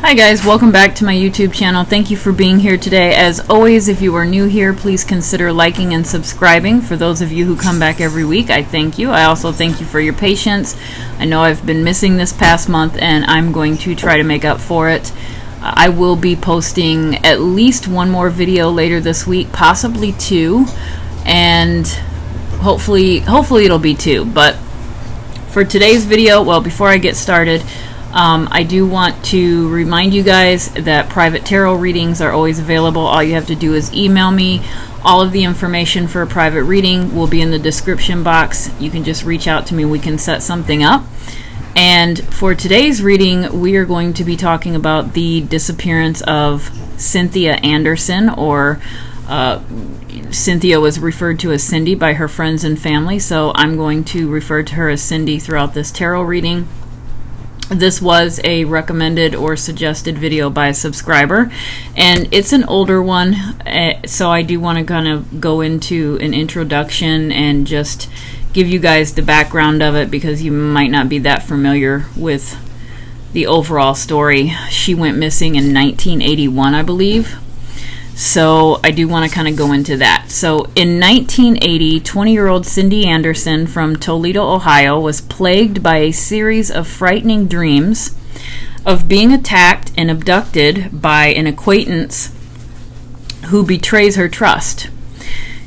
Hi guys, welcome back to my YouTube channel. Thank you for being here today. As always, if you are new here, please consider liking and subscribing. For those of you who come back every week, I thank you. I also thank you for your patience. I know I've been missing this past month and I'm going to try to make up for it. I will be posting at least one more video later this week, possibly two, and hopefully it'll be two. But for today's video, well, before I get started, I do want to remind you guys that private tarot readings are always available. All you have to do is email me. All of the information for a private reading will be in the description box. You can just reach out to me. We can set something up. And for today's reading, we are going to be talking about the disappearance of Cynthia Anderson, or Cynthia was referred to as Cindy by her friends and family, so I'm going to refer to her as Cindy throughout this tarot reading. This was a recommended or suggested video by a subscriber, and it's an older one, so I do want to kind of go into an introduction and just give you guys the background of it, because you might not be that familiar with the overall story. She went missing in 1981, I believe. So I do want to kind of go into that. So in 1980, 20-year-old Cindy Anderson from Toledo, Ohio, was plagued by a series of frightening dreams of being attacked and abducted by an acquaintance who betrays her trust.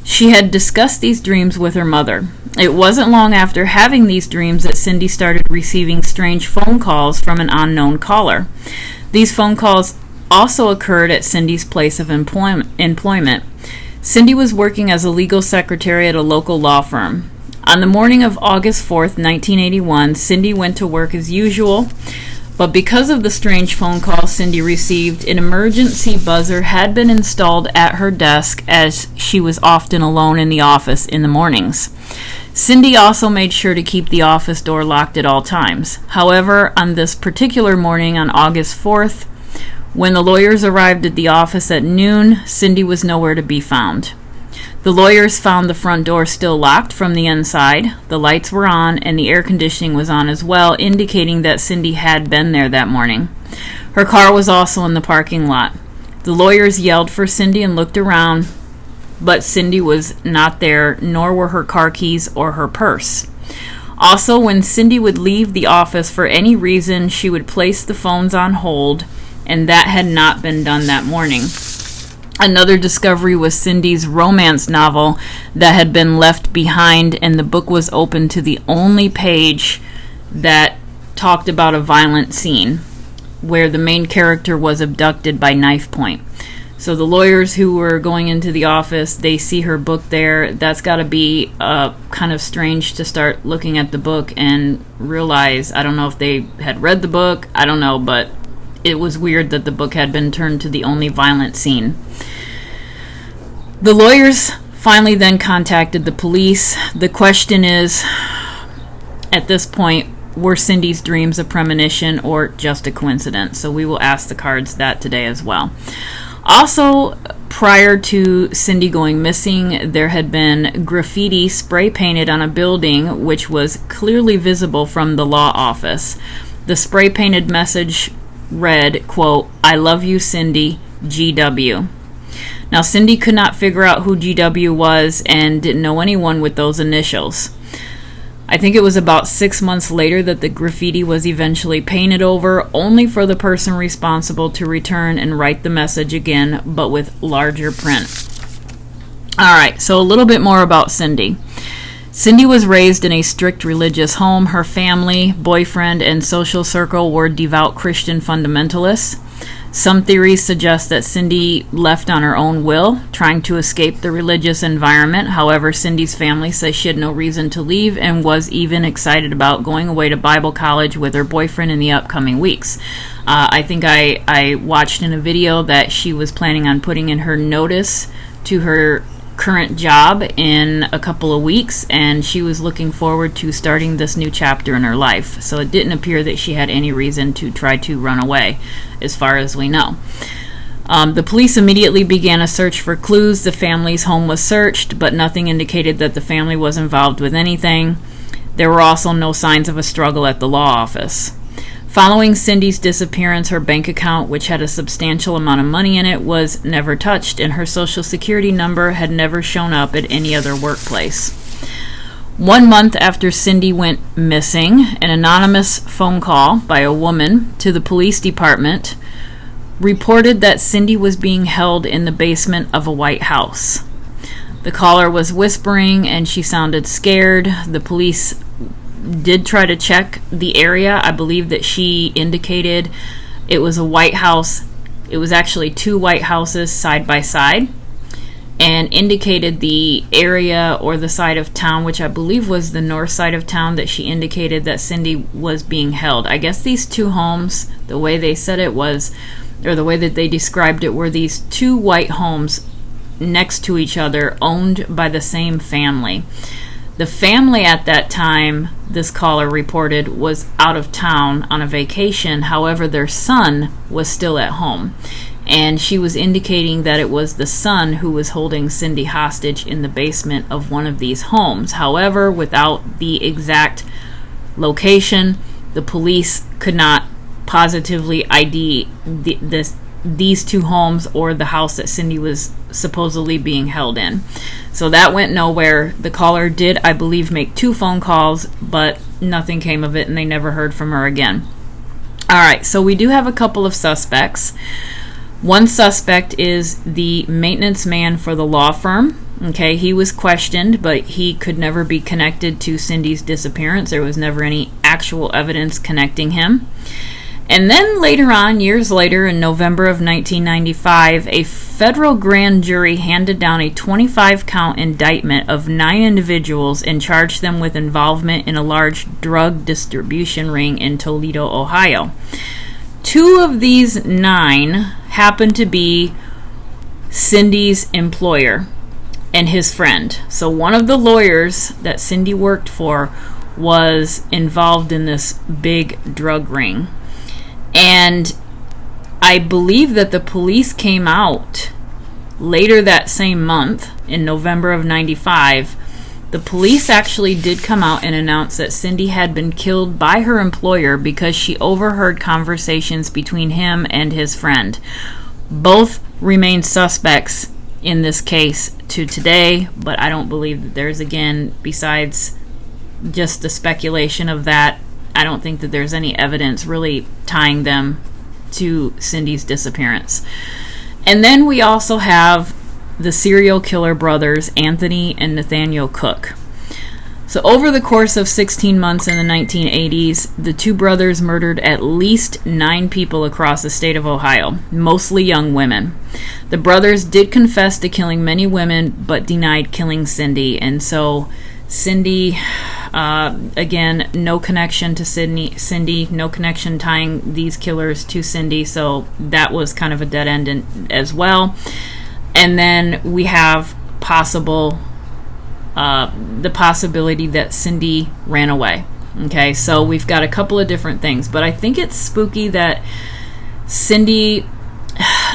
She had discussed these dreams with her mother. It wasn't long after having these dreams that Cindy started receiving strange phone calls from an unknown caller. These phone calls also occurred at Cindy's place of employment. Cindy was working as a legal secretary at a local law firm. On the morning of August 4th, 1981, Cindy went to work as usual, but because of the strange phone call Cindy received, an emergency buzzer had been installed at her desk, as she was often alone in the office in the mornings. Cindy also made sure to keep the office door locked at all times. However, on this particular morning on August 4th, when the lawyers arrived at the office at noon, Cindy was nowhere to be found. The lawyers found the front door still locked from the inside, the lights were on, and the air conditioning was on as well, indicating that Cindy had been there that morning. Her car was also in the parking lot. The lawyers yelled for Cindy and looked around, but Cindy was not there, nor were her car keys or her purse. Also, when Cindy would leave the office for any reason, she would place the phones on hold, and that had not been done that morning. Another discovery was Cindy's romance novel that had been left behind, and the book was open to the only page that talked about a violent scene where the main character was abducted by knife point. So the lawyers who were going into the office, they see her book there. That's got to be kind of strange to start looking at the book and realize, I don't know if they had read the book, I don't know, but it was weird that the book had been turned to the only violent scene. The lawyers finally then contacted the police. The question is, at this point, were Cindy's dreams a premonition or just a coincidence? So we will ask the cards that today as well. Also, prior to Cindy going missing, there had been graffiti spray painted on a building which was clearly visible from the law office. The spray painted message read, quote, "I love you, Cindy, GW." Now, Cindy could not figure out who GW was and didn't know anyone with those initials. I think it was about 6 months later that the graffiti was eventually painted over, only for the person responsible to return and write the message again, but with larger print. Alright, so a little bit more about Cindy. Cindy was raised in a strict religious home. Her family, boyfriend, and social circle were devout Christian fundamentalists. Some theories suggest that Cindy left on her own will, trying to escape the religious environment. However, Cindy's family says she had no reason to leave and was even excited about going away to Bible college with her boyfriend in the upcoming weeks. I think I watched in a video that she was planning on putting in her notice to her current job in a couple of weeks, and she was looking forward to starting this new chapter in her life. So it didn't appear that she had any reason to try to run away, as far as we know. The police immediately began a search for clues. The family's home was searched, but nothing indicated that the family was involved with anything. There were also no signs of a struggle at the law office. Following Cindy's disappearance, her bank account, which had a substantial amount of money in it, was never touched, and her social security number had never shown up at any other workplace. 1 month after Cindy went missing, an anonymous phone call by a woman to the police department reported that Cindy was being held in the basement of a White House. The caller was whispering and she sounded scared. The police did try to check the area. I believe that she indicated it was a White House. It was actually 2 White Houses side by side, and indicated the area or the side of town, which I believe was the north side of town, that she indicated that Cindy was being held. I guess these 2 homes, the way they said it was, or the way that they described it, were these 2 white homes next to each other, owned by the same family. The family at that time, this caller reported, was out of town on a vacation. However, their son was still at home. And she was indicating that it was the son who was holding Cindy hostage in the basement of one of these homes. However, without the exact location, the police could not positively ID these 2 homes or the house that Cindy was supposedly being held in. So that went nowhere. The caller did, I believe, make 2 phone calls, but nothing came of it, and they never heard from her again. All right, so we do have a couple of suspects. One suspect is the maintenance man for the law firm. Okay, he was questioned, but he could never be connected to Cindy's disappearance. There was never any actual evidence connecting him. And then later on, years later, in November of 1995, a federal grand jury handed down a 25-count indictment of 9 individuals and charged them with involvement in a large drug distribution ring in Toledo, Ohio. 2 of these 9 happened to be Cindy's employer and his friend. So one of the lawyers that Cindy worked for was involved in this big drug ring. And I believe that the police came out later that same month, in November of 95. The police actually did come out and announce that Cindy had been killed by her employer because she overheard conversations between him and his friend. Both remain suspects in this case to today, but I don't believe that there's, again, besides just the speculation of that, I don't think that there's any evidence really tying them to Cindy's disappearance. And then we also have the serial killer brothers, Anthony and Nathaniel Cook. So over the course of 16 months in the 1980s, the 2 brothers murdered at least 9 people across the state of Ohio, mostly young women. The brothers did confess to killing many women, but denied killing Cindy. And so Cindy, again, no connection to Cindy, no connection tying these killers to Cindy, so that was kind of a dead end as well. And then we have the possibility that Cindy ran away. Okay, so we've got a couple of different things, but I think it's spooky that Cindy,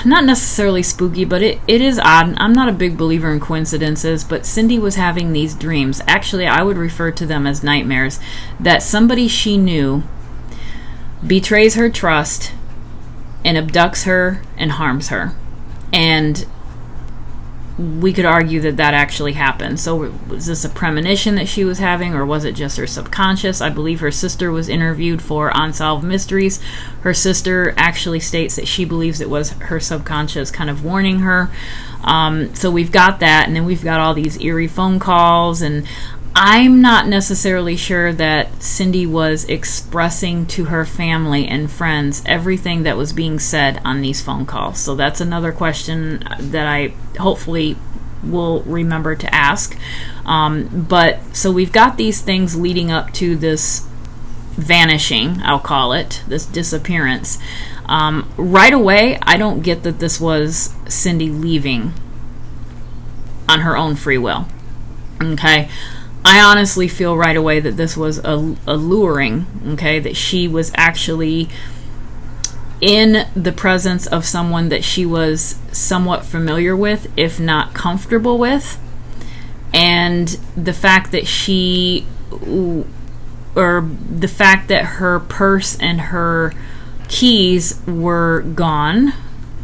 not necessarily spooky, but it is odd. I'm not a big believer in coincidences, but Cindy was having these dreams. Actually, I would refer to them as nightmares, that somebody she knew betrays her trust and abducts her and harms her. And we could argue that that actually happened. So was this a premonition that she was having, or was it just her subconscious? I believe her sister was interviewed for Unsolved Mysteries. Her sister actually states that she believes it was her subconscious kind of warning her. So we've got that, and then we've got all these eerie phone calls, and I'm not necessarily sure that Cindy was expressing to her family and friends everything that was being said on these phone calls. So that's another question that I hopefully will remember to ask. But so we've got these things leading up to this vanishing, I'll call it, this disappearance. Right away, I don't get that this was Cindy leaving on her own free will. Okay? I honestly feel right away that this was a luring, okay, that she was actually in the presence of someone that she was somewhat familiar with, if not comfortable with, and the fact that she or the fact that her purse and her keys were gone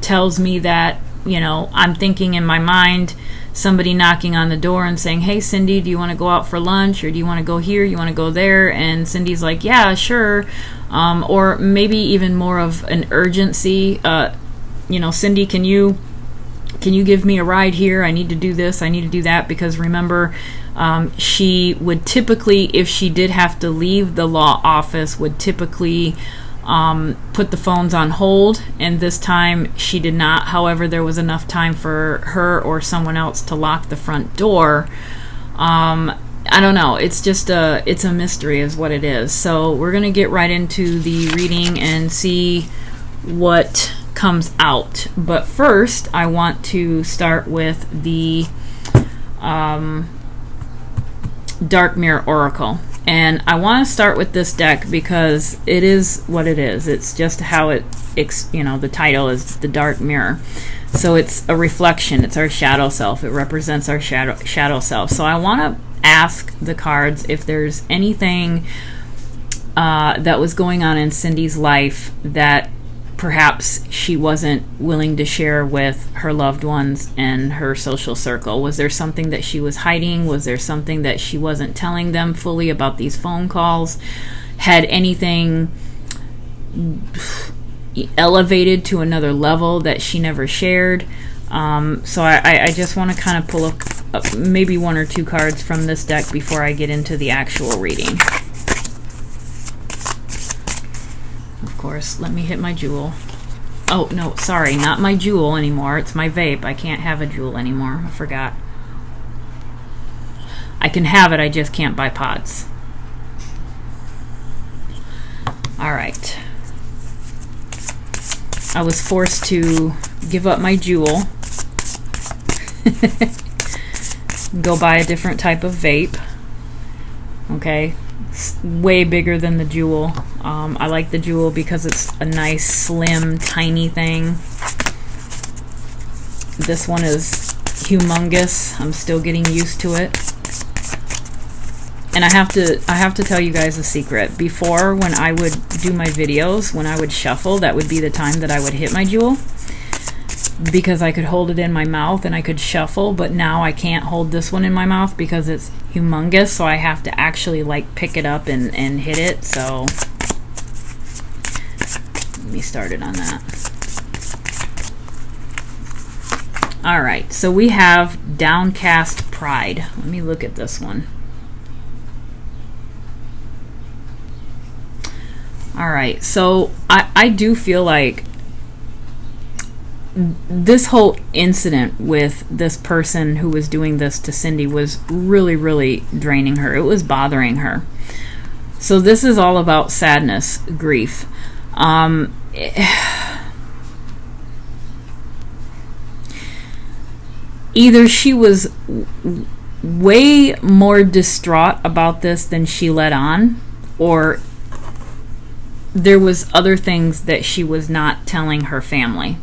tells me that, I'm thinking in my mind somebody knocking on the door and saying, hey Cindy, do you want to go out for lunch, or do you want to go here, you want to go there? And Cindy's like, yeah, sure. Or maybe even more of an urgency, Cindy, can you give me a ride here? I need to do this, I need to do that. Because remember, she would typically, if she did have to leave the law office, would typically put the phones on hold, and this time she did not. However, there was enough time for her or someone else to lock the front door. I don't know. It's a mystery is what it is. So we're going to get right into the reading and see what comes out. But first, I want to start with the Dark Mirror Oracle. And I want to start with this deck because it is what it is. It's just how the title is the Dark Mirror. So it's a reflection. It's our shadow self. It represents our shadow self. So I want to ask the cards if there's anything that was going on in Cindy's life that perhaps she wasn't willing to share with her loved ones and her social circle. Was there something that she was hiding? Was there something that she wasn't telling them fully about these phone calls? Had anything elevated to another level that she never shared? So I just want to kind of pull up maybe one or two cards from this deck before I get into the actual reading. Of course, let me hit my jewel. Oh, no, sorry, not my jewel anymore. It's my vape. I can't have a jewel anymore. I forgot. I can have it, I just can't buy pods. All right. I was forced to give up my jewel. Go buy a different type of vape. Okay. Way bigger than the jewel. I like the jewel because it's a nice, slim, tiny thing. This one is humongous. I'm still getting used to it. And I have to tell you guys a secret. Before, when I would do my videos, when I would shuffle, that would be the time that I would hit my jewel, because I could hold it in my mouth and I could shuffle. But now I can't hold this one in my mouth because it's humongous, so I have to actually pick it up and hit it. So let me start it on that. All right, so we have Downcast Pride. Let me look at this one. All right, so I do feel like this whole incident with this person who was doing this to Cindy was really, really draining her. It was bothering her. So this is all about sadness, grief. Either she was way more distraught about this than she let on, or there was other things that she was not telling her family.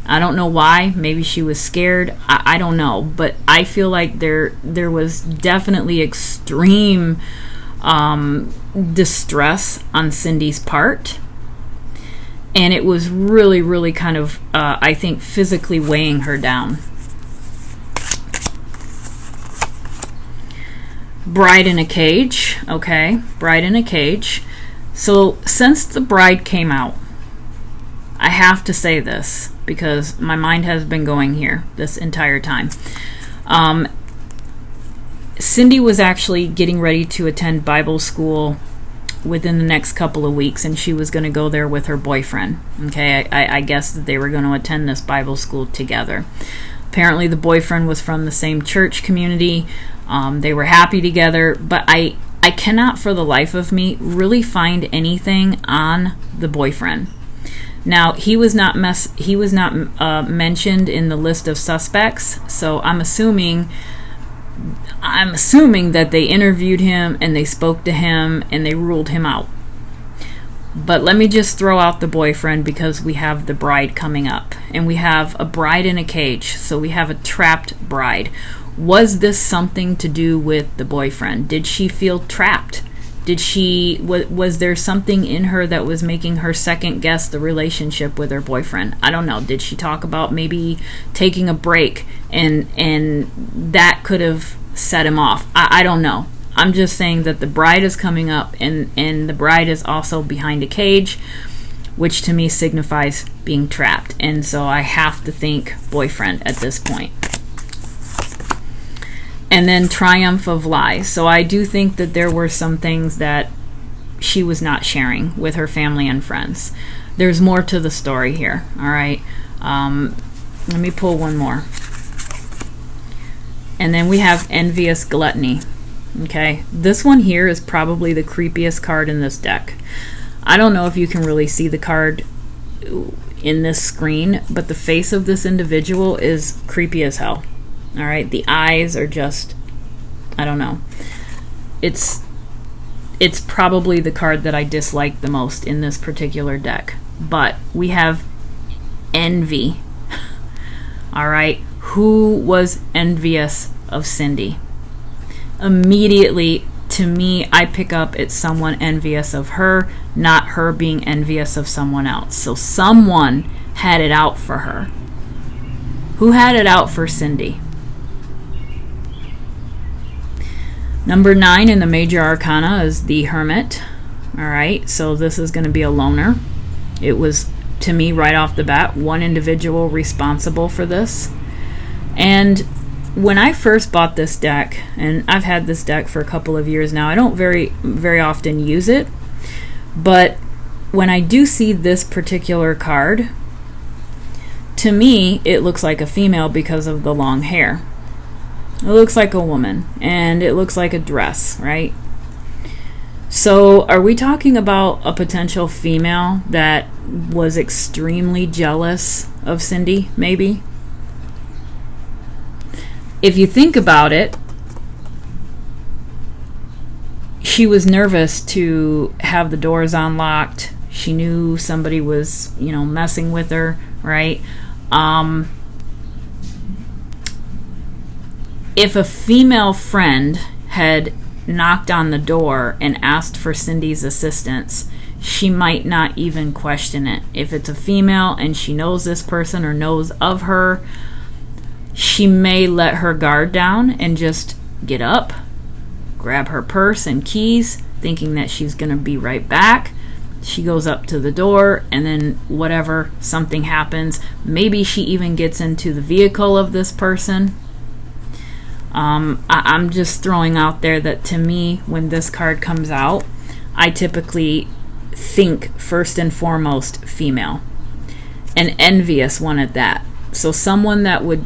I don't know why. Maybe she was scared. I don't know. But I feel like there was definitely extreme distress on Cindy's part. And it was really, really kind of, I think, physically weighing her down. Bride in a Cage. Okay, Bride in a Cage. So since the Bride came out, I have to say this because my mind has been going here this entire time. Cindy was actually getting ready to attend Bible school within the next couple of weeks, and she was going to go there with her boyfriend. Okay, I guess that they were going to attend this Bible school together. Apparently the boyfriend was from the same church community. They were happy together, but I cannot for the life of me really find anything on the boyfriend. Now, he was not mentioned in the list of suspects, so I'm assuming that they interviewed him and they spoke to him and they ruled him out. But let me just throw out the boyfriend because we have the bride coming up, and we have a bride in a cage, so we have a trapped bride. Was this something to do with the boyfriend? Did she feel trapped? Was there something in her that was making her second guess the relationship with her boyfriend? I don't know. Did she talk about maybe taking a break and that could have set him off? I don't know. I'm just saying that the bride is coming up, and the bride is also behind a cage, which to me signifies being trapped. And so I have to think boyfriend at this point. And then triumph of lies. So I do think that there were some things that she was not sharing with her family and friends. There's more to the story here. All right. Let me pull one more. And then we have Envious Gluttony. Okay, this one here is probably the creepiest card in this deck. I don't know if you can really see the card in this screen, but the face of this individual is creepy as hell. All right, the eyes are just, I don't know. It's probably the card that I dislike the most in this particular deck. But we have envy. All right, who was envious of Cindy? Immediately, to me, I pick up it's someone envious of her, not her being envious of someone else. So someone had it out for her. Who had it out for Cindy? Number 9 in the major arcana is the Hermit. All right, so this is going to be a loner. It was, to me, right off the bat, one individual responsible for this. And when I first bought this deck, and I've had this deck for a couple of years now, I don't very often use it, but when I do see this particular card, to me, it looks like a female because of the long hair. It looks like a woman, and it looks like a dress, right? So are we talking about a potential female that was extremely jealous of Cindy, maybe? If you think about it, she was nervous to have the doors unlocked. She knew somebody was, messing with her, right? If a female friend had knocked on the door and asked for Cindy's assistance, she might not even question it. If it's a female and she knows this person or knows of her, she may let her guard down and just get up, grab her purse and keys, thinking that she's going to be right back. She goes up to the door, and then something happens. Maybe she even gets into the vehicle of this person. I'm just throwing out there that, to me, when this card comes out, I typically think first and foremost female. An envious one at that. So someone that would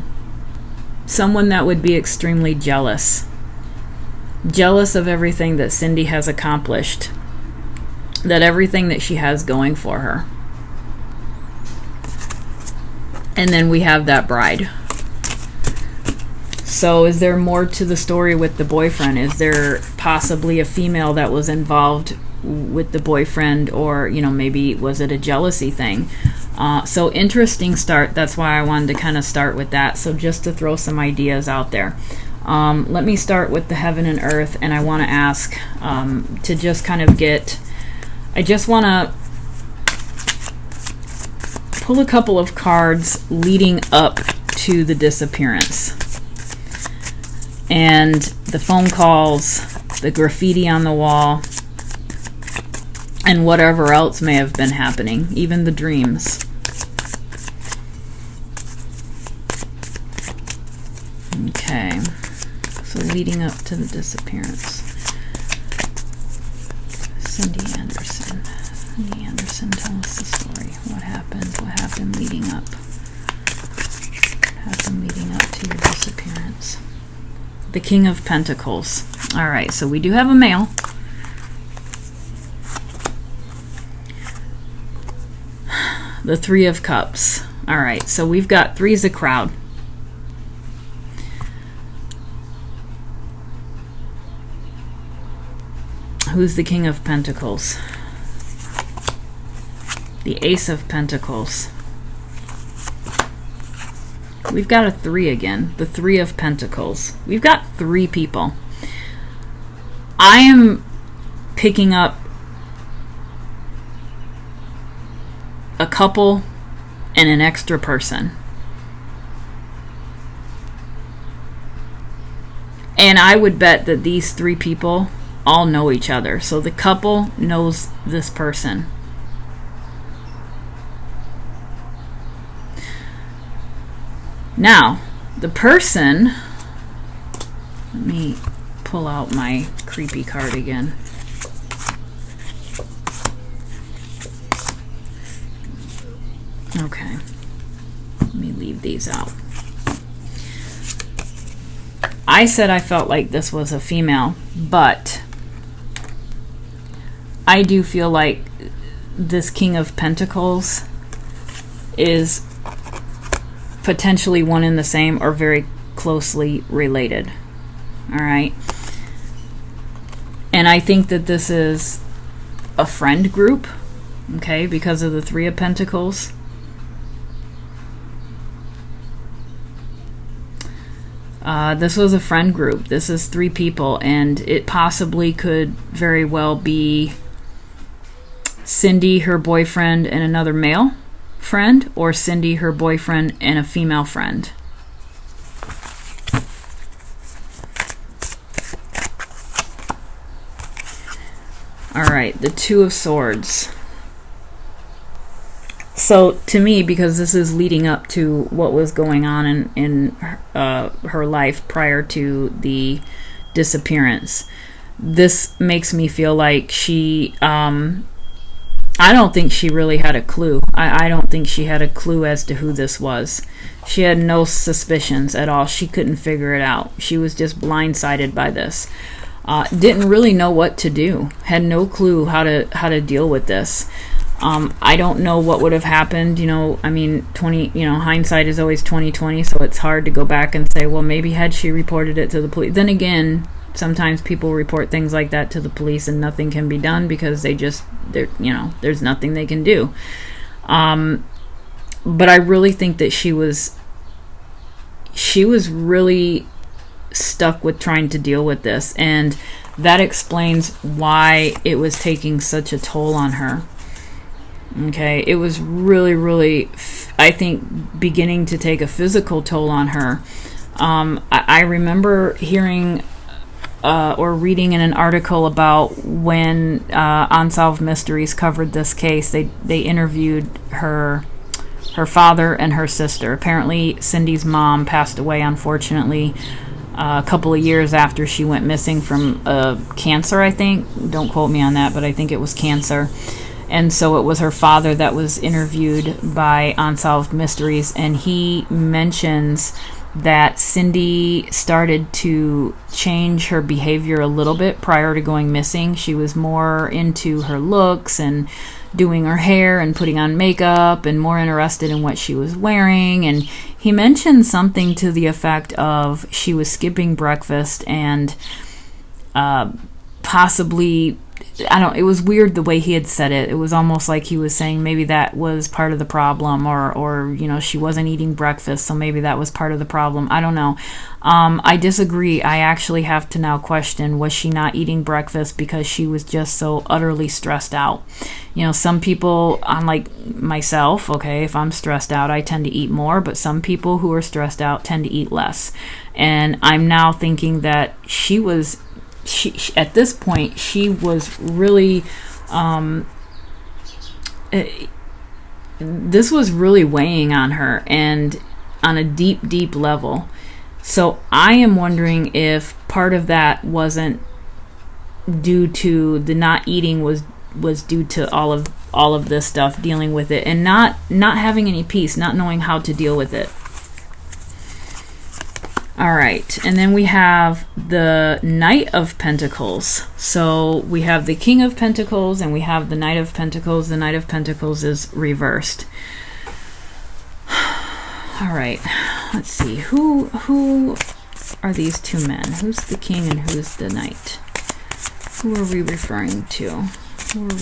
be extremely jealous of everything that Cindy has accomplished, that everything that she has going for her. And then we have that bride. So is there more to the story with the boyfriend? Is there possibly a female that was involved with the boyfriend, or maybe was it a jealousy thing? So interesting start. That's why I wanted to kind of start with that. So just to throw some ideas out there. Let me start with the heaven and earth, and I want to ask to just kind of I just want to pull a couple of cards leading up to the disappearance. And the phone calls, the graffiti on the wall, and whatever else may have been happening, even the dreams. Okay, so leading up to the disappearance. Cindy Anderson. Cindy Anderson, tell us the story. What happened? What happened leading up? What happened leading up to your disappearance? The King of Pentacles. All right, so we do have a male. The Three of Cups. All right, so we've got three's a crowd. Who's the King of Pentacles? The Ace of Pentacles. We've got a 3 again. The Three of Pentacles. We've got 3 people. I am picking up a couple and an extra person. And I would bet that these three people all know each other. So the couple knows this person. Now, the person, let me pull out my creepy card again. Okay, let me leave these out. I said I felt like this was a female, but I do feel like this King of Pentacles is potentially one and the same or very closely related. All right. And I think that this is a friend group, okay, because of the Three of Pentacles. This was a friend group. This is three people, and it possibly could very well be Cindy, her boyfriend, and another male friend, or Cindy, her boyfriend, and a female friend. All right, the Two of Swords. So to me, because this is leading up to what was going on in her life prior to the disappearance, this makes me feel like she, I don't think she really had a clue. I don't think she had a clue as to who this was. She had no suspicions at all. She couldn't figure it out. She was just blindsided by this. Didn't really know what to do. Had no clue how to deal with this. I don't know what would have happened. I mean, hindsight is always 20/20, so it's hard to go back and say, well, maybe had she reported it to the police. Then again, sometimes people report things like that to the police and nothing can be done because there's nothing they can do. But I really think that she was really stuck with trying to deal with this, and that explains why it was taking such a toll on her. Okay, it was really, really, I think, beginning to take a physical toll on her. I remember hearing or reading in an article about when Unsolved Mysteries covered this case. They interviewed her father and her sister. Apparently, Cindy's mom passed away, unfortunately, a couple of years after she went missing from cancer, I think. Don't quote me on that, but I think it was cancer. And so it was her father that was interviewed by Unsolved Mysteries, and he mentions that Cindy started to change her behavior a little bit prior to going missing. She was more into her looks and doing her hair and putting on makeup and more interested in what she was wearing. And he mentioned something to the effect of she was skipping breakfast and possibly, it was weird the way he had said it. It was almost like he was saying maybe that was part of the problem, or she wasn't eating breakfast, so maybe that was part of the problem. I don't know. I disagree. I actually have to now question, was she not eating breakfast because she was just so utterly stressed out? Some people, unlike myself, okay, if I'm stressed out, I tend to eat more, but some people who are stressed out tend to eat less. And I'm now thinking that she at this point, she was really, this was really weighing on her, and on a deep, deep level. So I am wondering if part of that wasn't due to the not eating, was due to all of this stuff, dealing with it, and not having any peace, not knowing how to deal with it. All right, and then we have the Knight of Pentacles. So we have the King of Pentacles and we have the Knight of Pentacles. The Knight of Pentacles is reversed. All right, let's see. Who are these two men? Who's the King and who's the Knight? Who are we referring to? Who's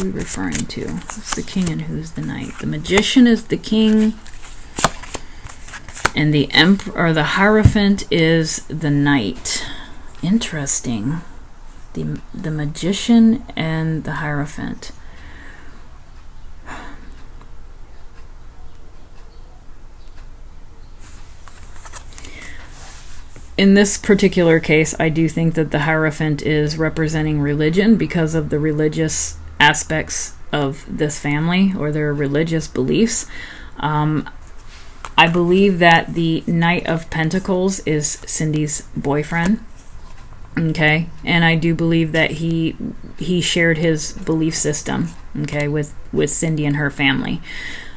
the King and who's the Knight? The Magician is the King, and the Emperor, or the Hierophant, is the Knight. Interesting. the Magician and the Hierophant. In this particular case, I do think that the Hierophant is representing religion because of the religious aspects of this family or their religious beliefs. I believe that the Knight of Pentacles is Cindy's boyfriend. Okay, and I do believe that he shared his belief system, okay, with Cindy and her family.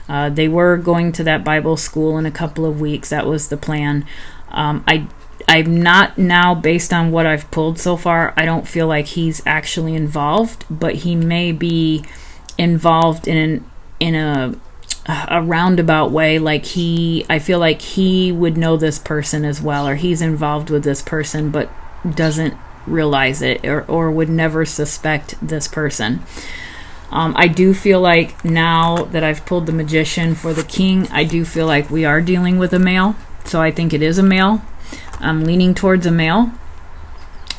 They were going to that Bible school in a couple of weeks. That was the plan. I'm not now, based on what I've pulled so far, I don't feel like he's actually involved, but he may be involved in a roundabout way. Like I feel like he would know this person as well, or he's involved with this person, but doesn't realize it, or would never suspect this person. I do feel like now that I've pulled the Magician for the King, I do feel like we are dealing with a male. So I think it is a male. I'm leaning towards a male.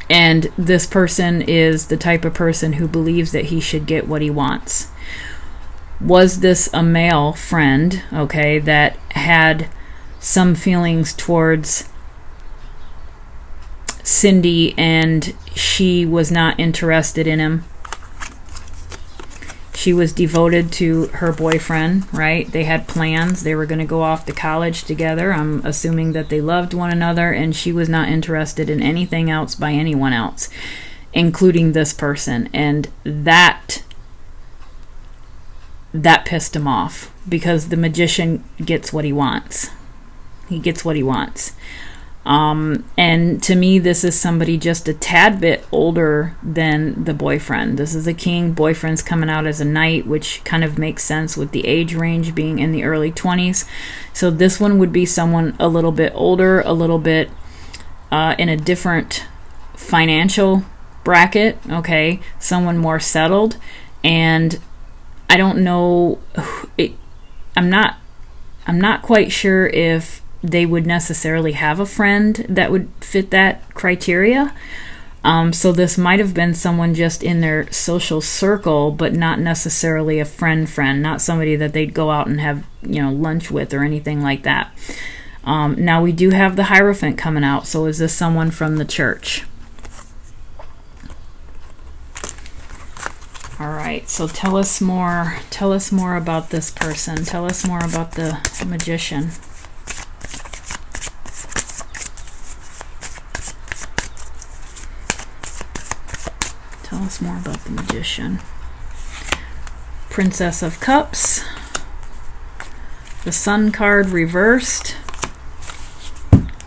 And this person is the type of person who believes that he should get what he wants. Was this a male friend, okay, that had some feelings towards Cindy and she was not interested in him? She was devoted to her boyfriend, right? They had plans. They were going to go off to college together. I'm assuming that they loved one another, and she was not interested in anything else by anyone else, including this person. And that pissed him off, because the Magician gets what he wants. He gets what he wants. And to me, this is somebody just a tad bit older than the boyfriend. This is a King. Boyfriend's coming out as a Knight, which kind of makes sense with the age range being in the early 20s. So this one would be someone a little bit older, a little bit in a different financial bracket, okay? Someone more settled. And I don't know, I'm not quite sure if they would necessarily have a friend that would fit that criteria. So this might have been someone just in their social circle, but not necessarily a friend, not somebody that they'd go out and have, lunch with or anything like that. Now we do have the Hierophant coming out. So is this someone from the church? All right, so tell us more about this person. Tell us more about the Magician. Tell us more about the Magician. Princess of Cups. The Sun card reversed.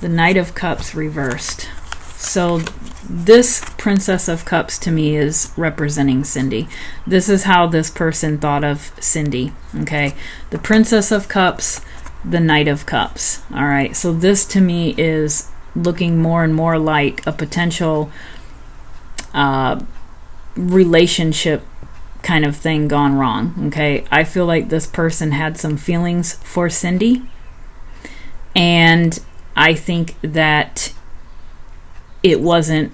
The Knight of Cups reversed. So this Princess of Cups to me is representing Cindy. This is how this person thought of Cindy. Okay, the Princess of Cups, the Knight of Cups. All right, so this to me is looking more and more like a potential relationship kind of thing gone wrong. Okay, I feel like this person had some feelings for Cindy, and I think that it wasn't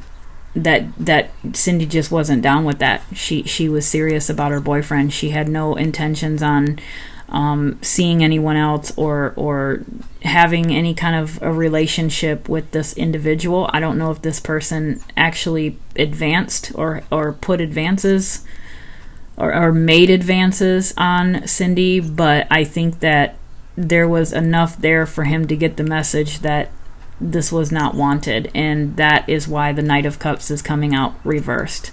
that Cindy just wasn't down with that. She was serious about her boyfriend. She had no intentions on seeing anyone else or having any kind of a relationship with this individual. I don't know if this person actually advanced or put advances or made advances on Cindy, but I think that there was enough there for him to get the message that this was not wanted, and that is why the Knight of Cups is coming out reversed.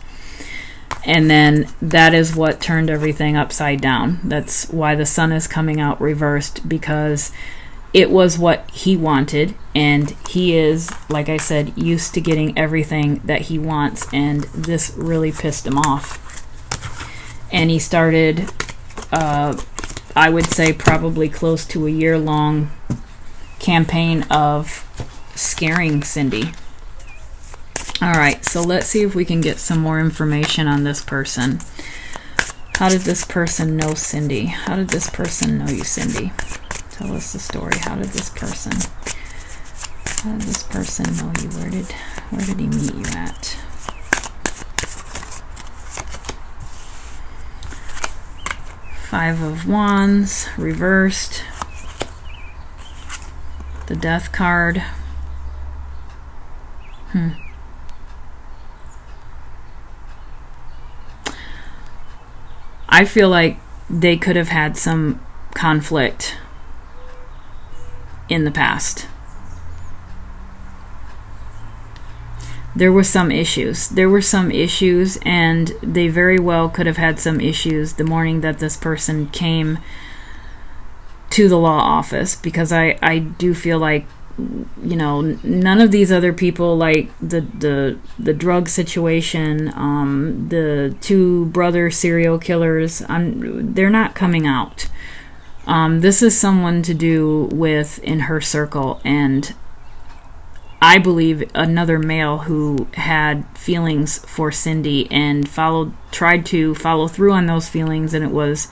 And then that is what turned everything upside down. That's why the Sun is coming out reversed, because it was what he wanted, and he is, like I said, used to getting everything that he wants, and this really pissed him off. And he started, I would say, probably close to a year-long campaign of scaring Cindy. All right, so let's see if we can get some more information on this person. How did this person know Cindy? How did this person know you, Cindy? Tell us the story. How did this person know you? Where did he meet you at? Five of Wands, reversed. The Death card. I feel like they could have had some conflict in the past. There were some issues. And they very well could have had some issues the morning that this person came to the law office, because I do feel like, you know, none of these other people, like the drug situation, the two brother serial killers, they're not coming out. This is someone to do with in her circle, and I believe another male who had feelings for Cindy and tried to follow through on those feelings, and it was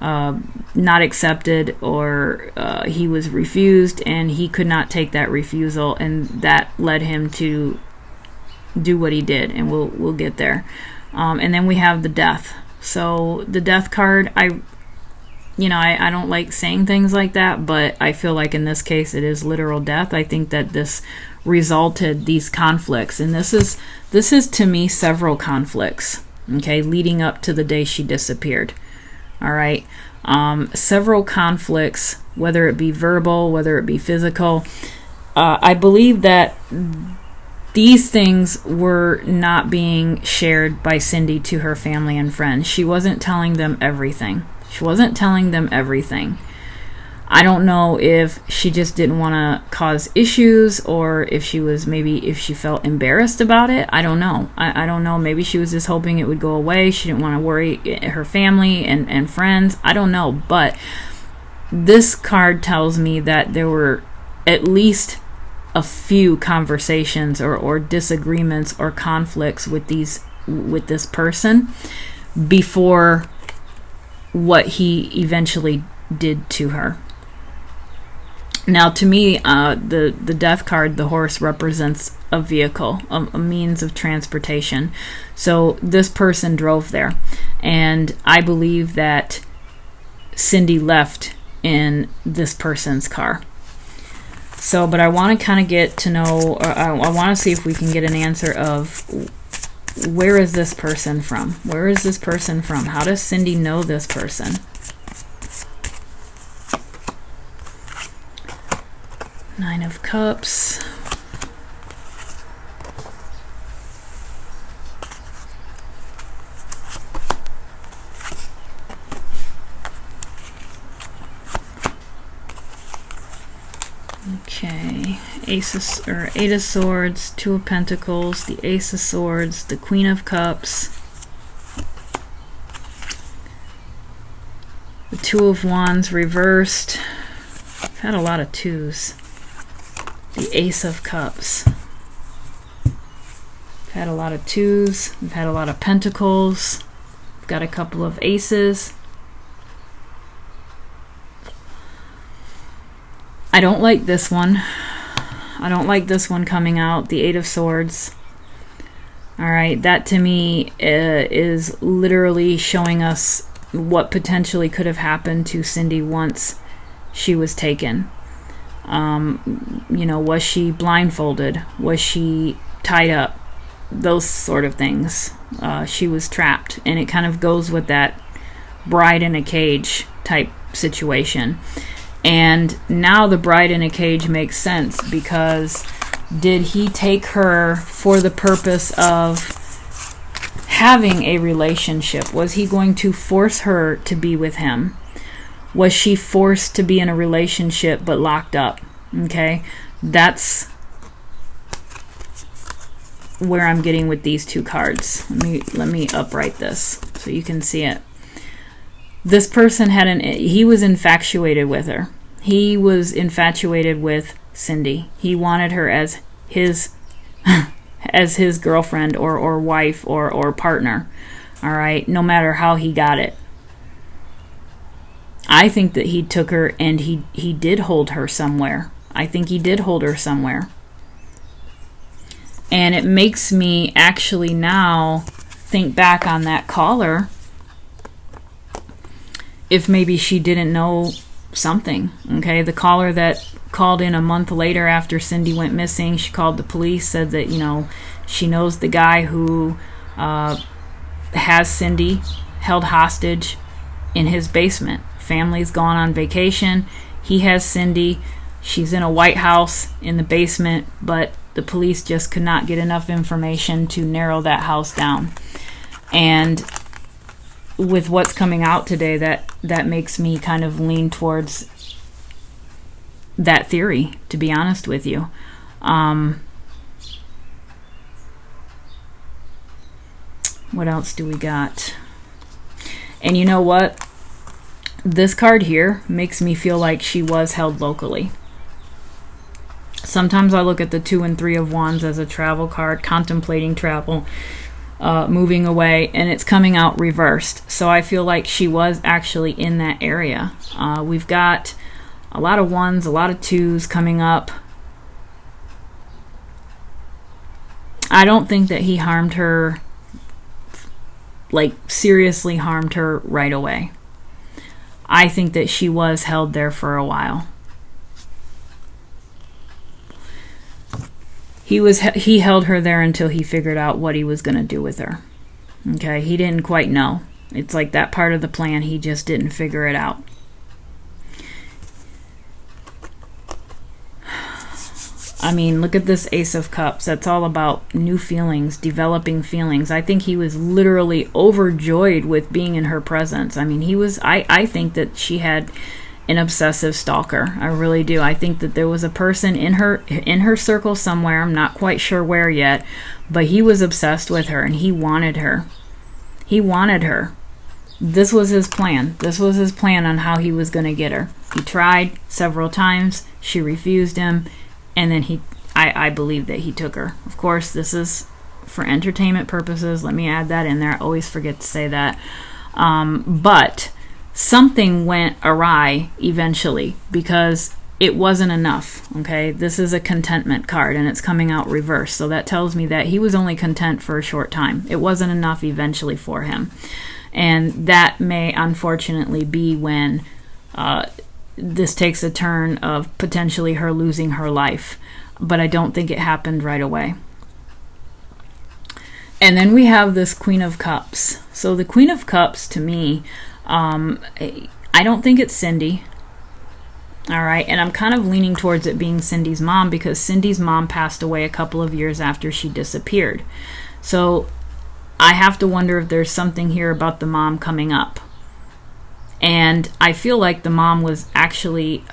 not accepted, or he was refused, and he could not take that refusal, and that led him to do what he did, and we'll get there. And then we have the Death. So the Death card, I don't like saying things like that, but I feel like in this case it is literal death. I think that this resulted these conflicts, and this is to me several conflicts, okay, leading up to the day she disappeared. All right, several conflicts, whether it be verbal, whether it be physical. I believe that these things were not being shared by Cindy to her family and friends. She wasn't telling them everything. I don't know if she just didn't want to cause issues, or if she felt embarrassed about it. I don't know. I don't know. Maybe she was just hoping it would go away. She didn't want to worry her family and friends. I don't know. But this card tells me that there were at least a few conversations or disagreements or conflicts with this person before what he eventually did to her. Now, to me, the Death card, the horse, represents a vehicle, a means of transportation. So this person drove there, and I believe that Cindy left in this person's car. So, but I want to kind of get to know, I want to see if we can get an answer of where is this person from? Where is this person from? How does Cindy know this person? Nine of Cups. Okay, Eight of Swords, Two of Pentacles, the Ace of Swords, the Queen of Cups, the Two of Wands reversed. I've had a lot of twos. The Ace of Cups. I've had a lot of twos. I've had a lot of pentacles. I've got a couple of aces. I don't like this one. I don't like this one coming out, the Eight of Swords. All right, that to me is literally showing us what potentially could have happened to Cindy once she was taken. Was she blindfolded? Was she tied up? Those sort of things. She was trapped, and it kind of goes with that bride in a cage type situation. And now the bride in a cage makes sense, because did he take her for the purpose of having a relationship? Was he going to force her to be with him? Was she forced to be in a relationship but locked up? Okay, that's where I'm getting with these two cards. Let me upright this so you can see it. This person he was infatuated with her. He was infatuated with Cindy. He wanted her as his as his girlfriend or wife or partner. All right, no matter how he got it. I think that he took her and he did hold her somewhere. I think he did hold her somewhere. And it makes me actually now think back on that caller if maybe she didn't know something. Okay, the caller that called in a month later after Cindy went missing, she called the police, said that, you know, she knows the guy who has Cindy held hostage in his basement. Family's gone on vacation. He has Cindy. She's in a White House in the basement, but the police just could not get enough information to narrow that house down. And with what's coming out today, that makes me kind of lean towards that theory, to be honest with you. What else do we got? And you know what? This card here makes me feel like she was held locally. Sometimes I look at the 2 and 3 of Wands as a travel card, contemplating travel, moving away, and it's coming out reversed. So I feel like she was actually in that area. We've got a lot of 1s, a lot of 2s coming up. I don't think that he harmed her, like seriously harmed her right away. I think that she was held there for a while. He held her there until he figured out what he was going to do with her. Okay, he didn't quite know. It's like that part of the plan, he just didn't figure it out. I mean, look at this Ace of Cups. That's all about new feelings, developing feelings. I think he was literally overjoyed with being in her presence. I mean, I think that she had an obsessive stalker. I really do. I think that there was a person in her circle somewhere. I'm not quite sure where yet, but he was obsessed with her and he wanted her. He wanted her. This was his plan. This was his plan on how he was going to get her. He tried several times. She refused him. And then I believe that he took her. Of course, this is for entertainment purposes. Let me add that in there. I always forget to say that. But something went awry eventually because it wasn't enough. Okay, this is a contentment card and it's coming out reversed. So that tells me that he was only content for a short time. It wasn't enough eventually for him. And that may unfortunately be when this takes a turn of potentially her losing her life. But I don't think it happened right away. And then we have this Queen of Cups. So the Queen of Cups, to me, I don't think it's Cindy. All right, and I'm kind of leaning towards it being Cindy's mom because Cindy's mom passed away a couple of years after she disappeared. So I have to wonder if there's something here about the mom coming up. And I feel like the mom was actually...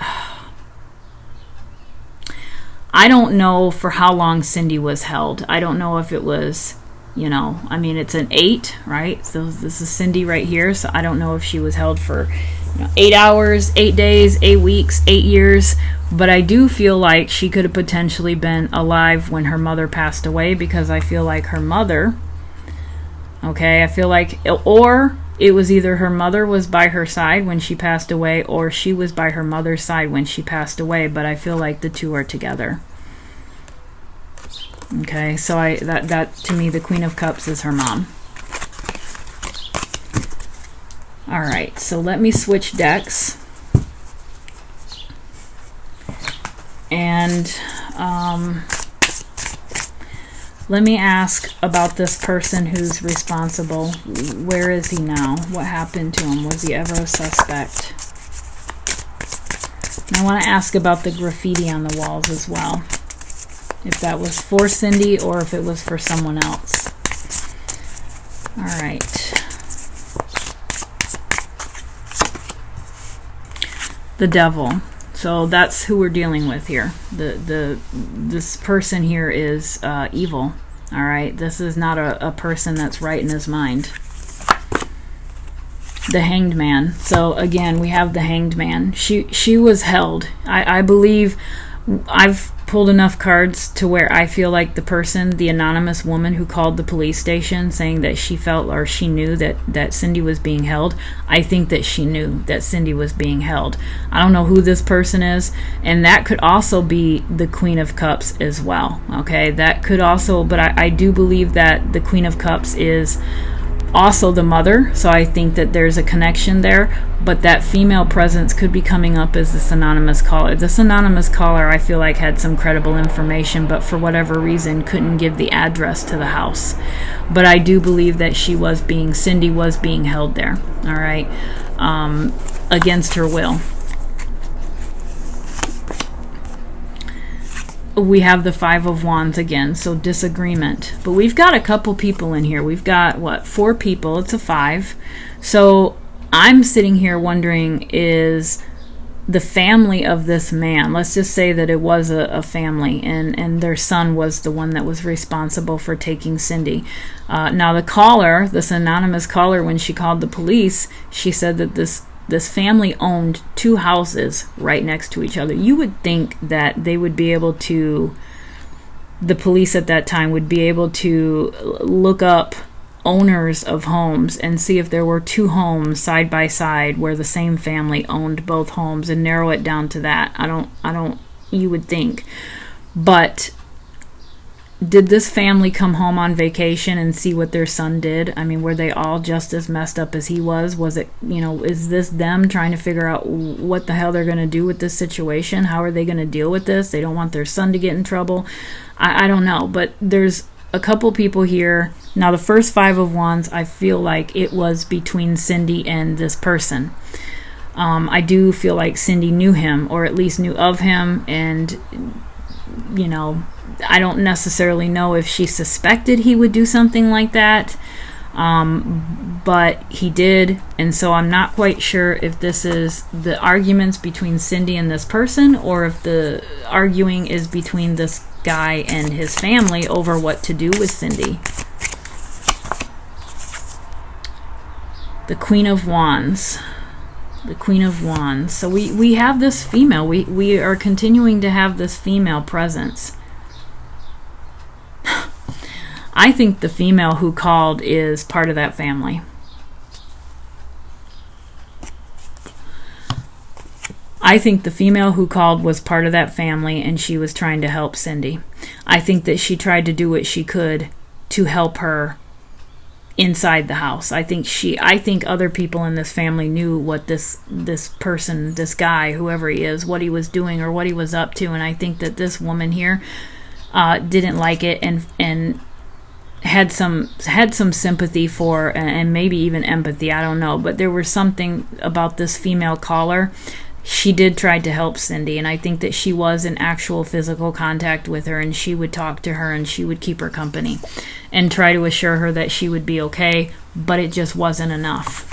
I don't know for how long Cindy was held. I don't know if it was, you know, I mean, it's an 8, right? So this is Cindy right here. So I don't know if she was held for 8 hours, 8 days, 8 weeks, 8 years. But I do feel like she could have potentially been alive when her mother passed away because I feel like her mother... Okay, I feel like... Or it was either her mother was by her side when she passed away or she was by her mother's side when she passed away, but I feel like the two are together. Okay, so that to me, the Queen of Cups is her mom. All right, so let me switch decks. And let me ask about this person who's responsible. Where is he now? What happened to him? Was he ever a suspect? And I want to ask about the graffiti on the walls as well. If that was for Cindy or if it was for someone else. All right. The Devil. So that's who we're dealing with here. This person here is evil. All right, this is not a person that's right in his mind. The Hanged Man. So again, we have the Hanged Man. She was held. I believe I've pulled enough cards to where I feel like the person, the anonymous woman who called the police station saying that she felt or she knew that Cindy was being held, I think that she knew that Cindy was being held. I don't know who this person is, and that could also be the Queen of Cups as well. Okay, that could also, but I do believe that the Queen of Cups is also the mother, so I think that there's a connection there, but that female presence could be coming up as this anonymous caller. This anonymous caller, I feel like, had some credible information, but for whatever reason couldn't give the address to the house. But I do believe that Cindy was being held there, all right, against her will. We have the Five of Wands again, so disagreement. But we've got a couple people in here. We've got, what, 4 people. It's a 5. So I'm sitting here wondering, is the family of this man, let's just say that it was a family, and their son was the one that was responsible for taking Cindy. Now the caller, this anonymous caller, when she called the police, she said that this family owned 2 houses right next to each other. You would think that they would be able to, the police at that time would be able to look up owners of homes and see if there were 2 homes side by side where the same family owned both homes and narrow it down to that. I don't, you would think. But did this family come home on vacation and see what their son did? I mean, were they all just as messed up as he was? Was it, is this them trying to figure out what the hell they're going to do with this situation? How are they going to deal with this? They don't want their son to get in trouble. I don't know, but there's a couple people here. Now, the first 5 of Wands, I feel like it was between Cindy and this person. I do feel like Cindy knew him, or at least knew of him, and, I don't necessarily know if she suspected he would do something like that, but he did, and so I'm not quite sure if this is the arguments between Cindy and this person, or if the arguing is between this guy and his family over what to do with Cindy. The Queen of Wands. The Queen of Wands. So we have this female. We are continuing to have this female presence. I think the female who called is part of that family. I think the female who called was part of that family, and she was trying to help Cindy. I think that she tried to do what she could to help her inside the house. I think other people in this family knew what this person, this guy, whoever he is, what he was doing or what he was up to, and I think that this woman here didn't like it and had some sympathy for, and maybe even empathy, I don't know, but there was something about this female caller. She did try to help Cindy, and I think that she was in actual physical contact with her, and she would talk to her and she would keep her company and try to assure her that she would be okay, but it just wasn't enough.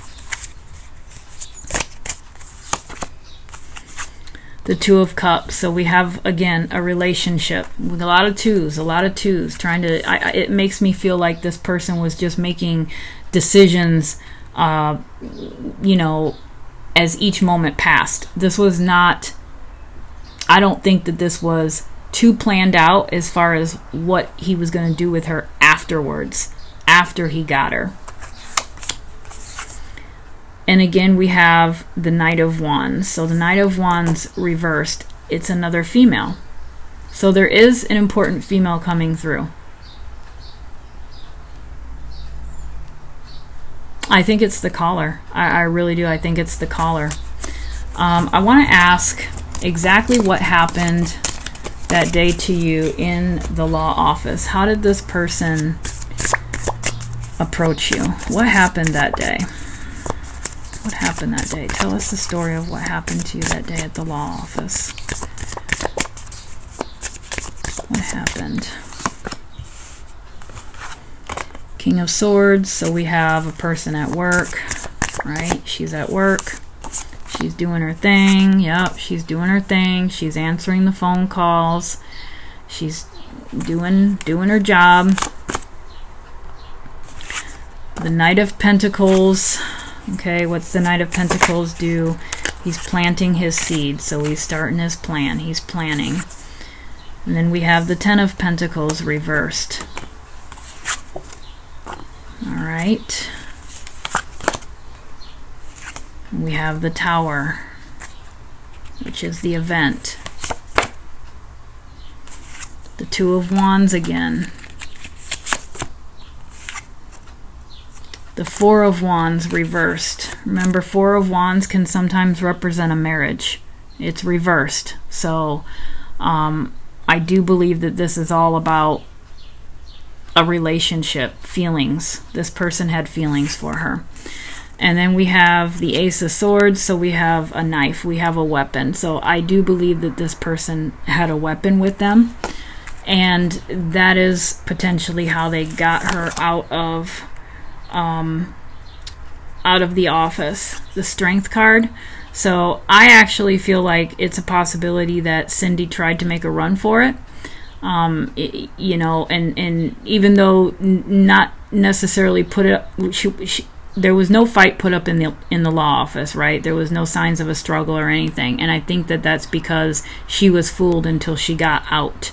The Two of Cups. So we have, again, a relationship with a lot of twos, trying to, it makes me feel like this person was just making decisions, as each moment passed. This was not, I don't think that this was too planned out as far as what he was going to do with her afterwards, after he got her. And again, we have the Knight of Wands. So the Knight of Wands reversed, it's another female. So there is an important female coming through. I think it's the caller. I really do. I think it's the caller. I want to ask exactly what happened that day to you in the law office. How did this person approach you? What happened that day? What happened that day? Tell us the story of what happened to you that day at the law office. What happened? King of Swords. So we have a person at work, right? She's at work. She's doing her thing. Yep, she's doing her thing. She's answering the phone calls. She's doing her job. The Knight of Pentacles. Okay, what's the Knight of Pentacles do? He's planting his seed, so he's starting his plan. He's planning. And then we have the Ten of Pentacles reversed. All right. We have the Tower, which is the event. The Two of Wands again. The Four of Wands reversed. Remember, Four of Wands can sometimes represent a marriage. It's reversed. So I do believe that this is all about a relationship, feelings. This person had feelings for her. And then we have the Ace of Swords, so we have a knife, we have a weapon. So I do believe that this person had a weapon with them, and that is potentially how they got her out of the office. The Strength card. So I actually feel like it's a possibility that Cindy tried to make a run for it. You know, and even though not necessarily put it up, there was no fight put up in the law office, right? There was no signs of a struggle or anything, and I think that that's because she was fooled until she got out.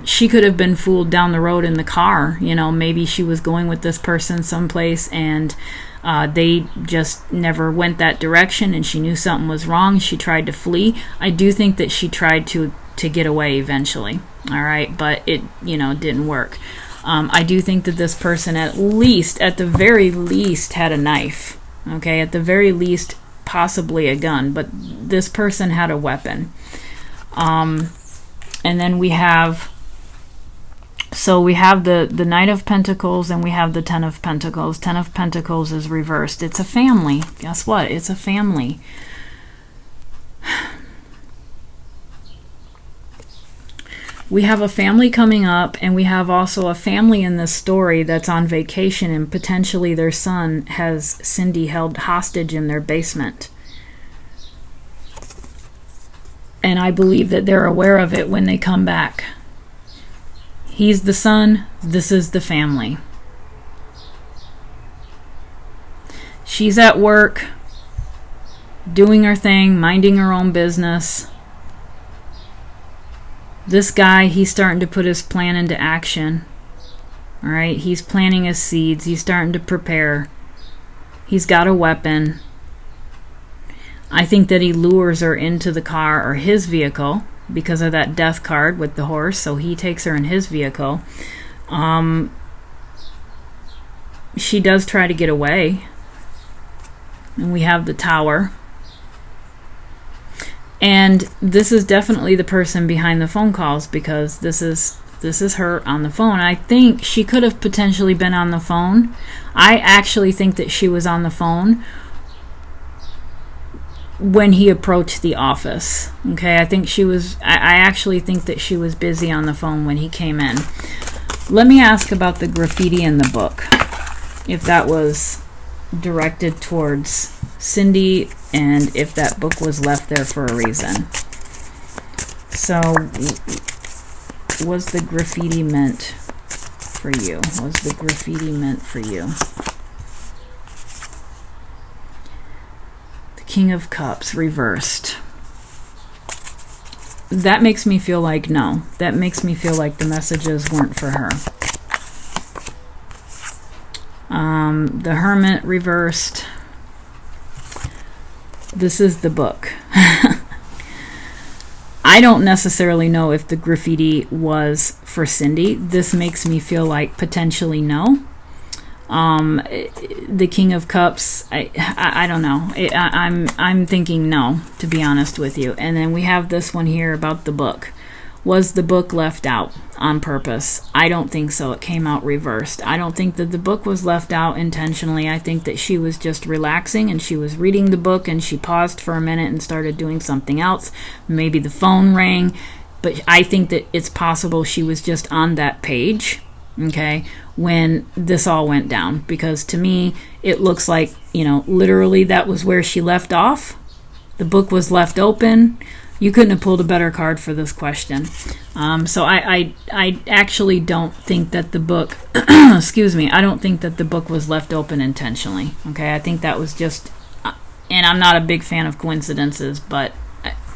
She could have been fooled down the road in the car. You know, maybe she was going with this person someplace, and they just never went that direction, and she knew something was wrong. She tried to flee. I do think that she tried to get away eventually. All right, but it, you know, didn't work. I do think that this person at the very least, had a knife. Okay, at the very least, possibly a gun, but this person had a weapon. And then we have, so we have the Knight of Pentacles, and we have the Ten of Pentacles. Ten of Pentacles is reversed. It's a family. Guess what? It's a family. We have a family coming up, and we have also a family in this story that's on vacation, and potentially their son has Cindy held hostage in their basement. And I believe that they're aware of it when they come back. He's the son, this is the family. She's at work, doing her thing, minding her own business. This guy, he's starting to put his plan into action. All right, he's planting his seeds. He's starting to prepare. He's got a weapon. I think that he lures her into the car or his vehicle because of that death card with the horse. So he takes her in his vehicle. She does try to get away. And we have the Tower. And this is definitely the person behind the phone calls, because this is her on the phone. I think she could have potentially been on the phone. I actually think that she was on the phone when he approached the office. Okay, I actually think that she was busy on the phone when he came in. Let me ask about the graffiti in the book, if that was directed towards Cindy, and if that book was left there for a reason. So, was the graffiti meant for you? Was the graffiti meant for you? The King of Cups reversed. That makes me feel like no. That makes me feel like the messages weren't for her. The Hermit reversed. This is the book. I don't necessarily know if the graffiti was for Cindy. This makes me feel like potentially no. The King of Cups, I don't know. I'm thinking no, to be honest with you. And then we have this one here about the book. Was the book left out on purpose? I don't think so. It came out reversed. I don't think that the book was left out intentionally. I think that she was just relaxing, and she was reading the book, and she paused for a minute and started doing something else. Maybe the phone rang, but I think that it's possible she was just on that page, okay, when this all went down. Because to me, it looks like, you know, literally that was where she left off. The book was left open. You couldn't have pulled a better card for this question. So I actually don't think that the book, excuse me, I don't think that the book was left open intentionally. Okay, I think that was just, and I'm not a big fan of coincidences, but,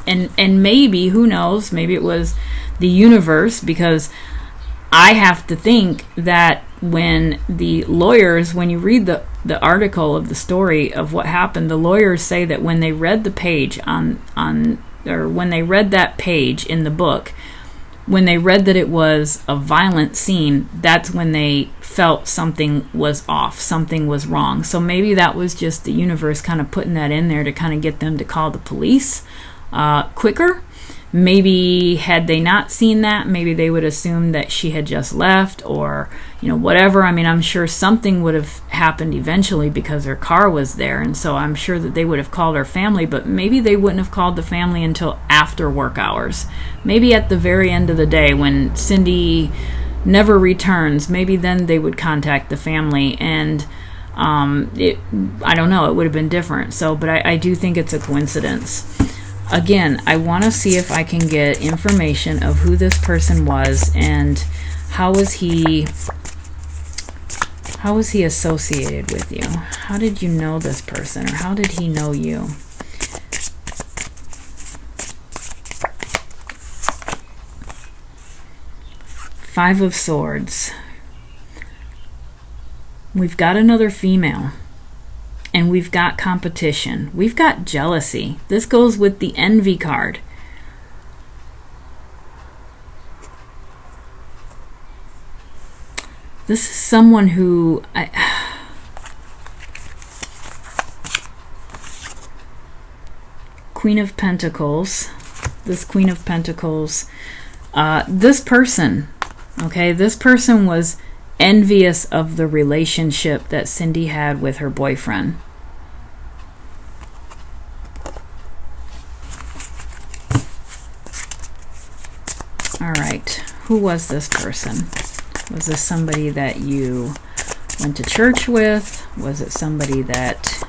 and maybe, who knows, maybe it was the universe, because I have to think that when the lawyers, when you read the article of the story of what happened, the lawyers say that when they read the page or when they read that page in the book, when they read that it was a violent scene, that's when they felt something was off, something was wrong. So maybe that was just the universe kind of putting that in there to kind of get them to call the police quicker. Maybe had they not seen that, maybe they would assume that she had just left, or, you know, whatever. I mean, I'm sure something would have happened eventually because her car was there, and so I'm sure that they would have called her family, but maybe they wouldn't have called the family until after work hours. Maybe at the very end of the day when Cindy never returns, maybe then they would contact the family, and I don't know, it would have been different. So, but I do think it's a coincidence. Again, I want to see if I can get information of who this person was and how was he associated with you? How did you know this person, or how did he know you? Five of Swords. We've got another female. And we've got competition. We've got jealousy. This goes with the envy card. This is someone who... Queen of Pentacles. This Queen of Pentacles. This person, okay, this person was envious of the relationship that Cindy had with her boyfriend. All right, who was this person? Was this somebody that you went to church with? Was it somebody that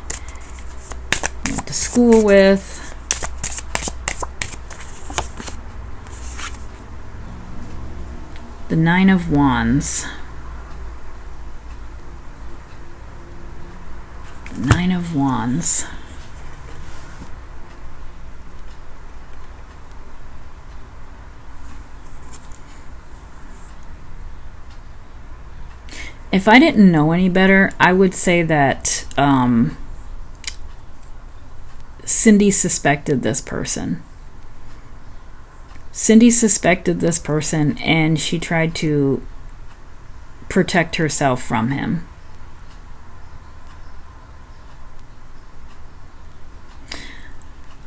you went to school with? The Nine of Wands. Nine of Wands. If I didn't know any better, I would say that Cindy suspected this person. Cindy suspected this person, and she tried to protect herself from him.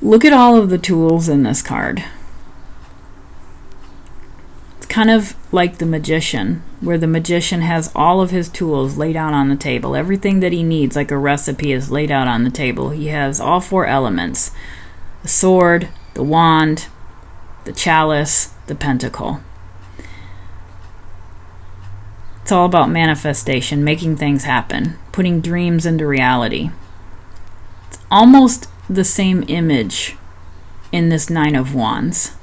Look at all of the tools in this card. It's kind of like the Magician, where the Magician has all of his tools laid out on the table. Everything that he needs, like a recipe, is laid out on the table. He has all four elements: the sword, the wand, the chalice, the pentacle. It's all about manifestation, making things happen, putting dreams into reality. It's almost the same image in this Nine of Wands.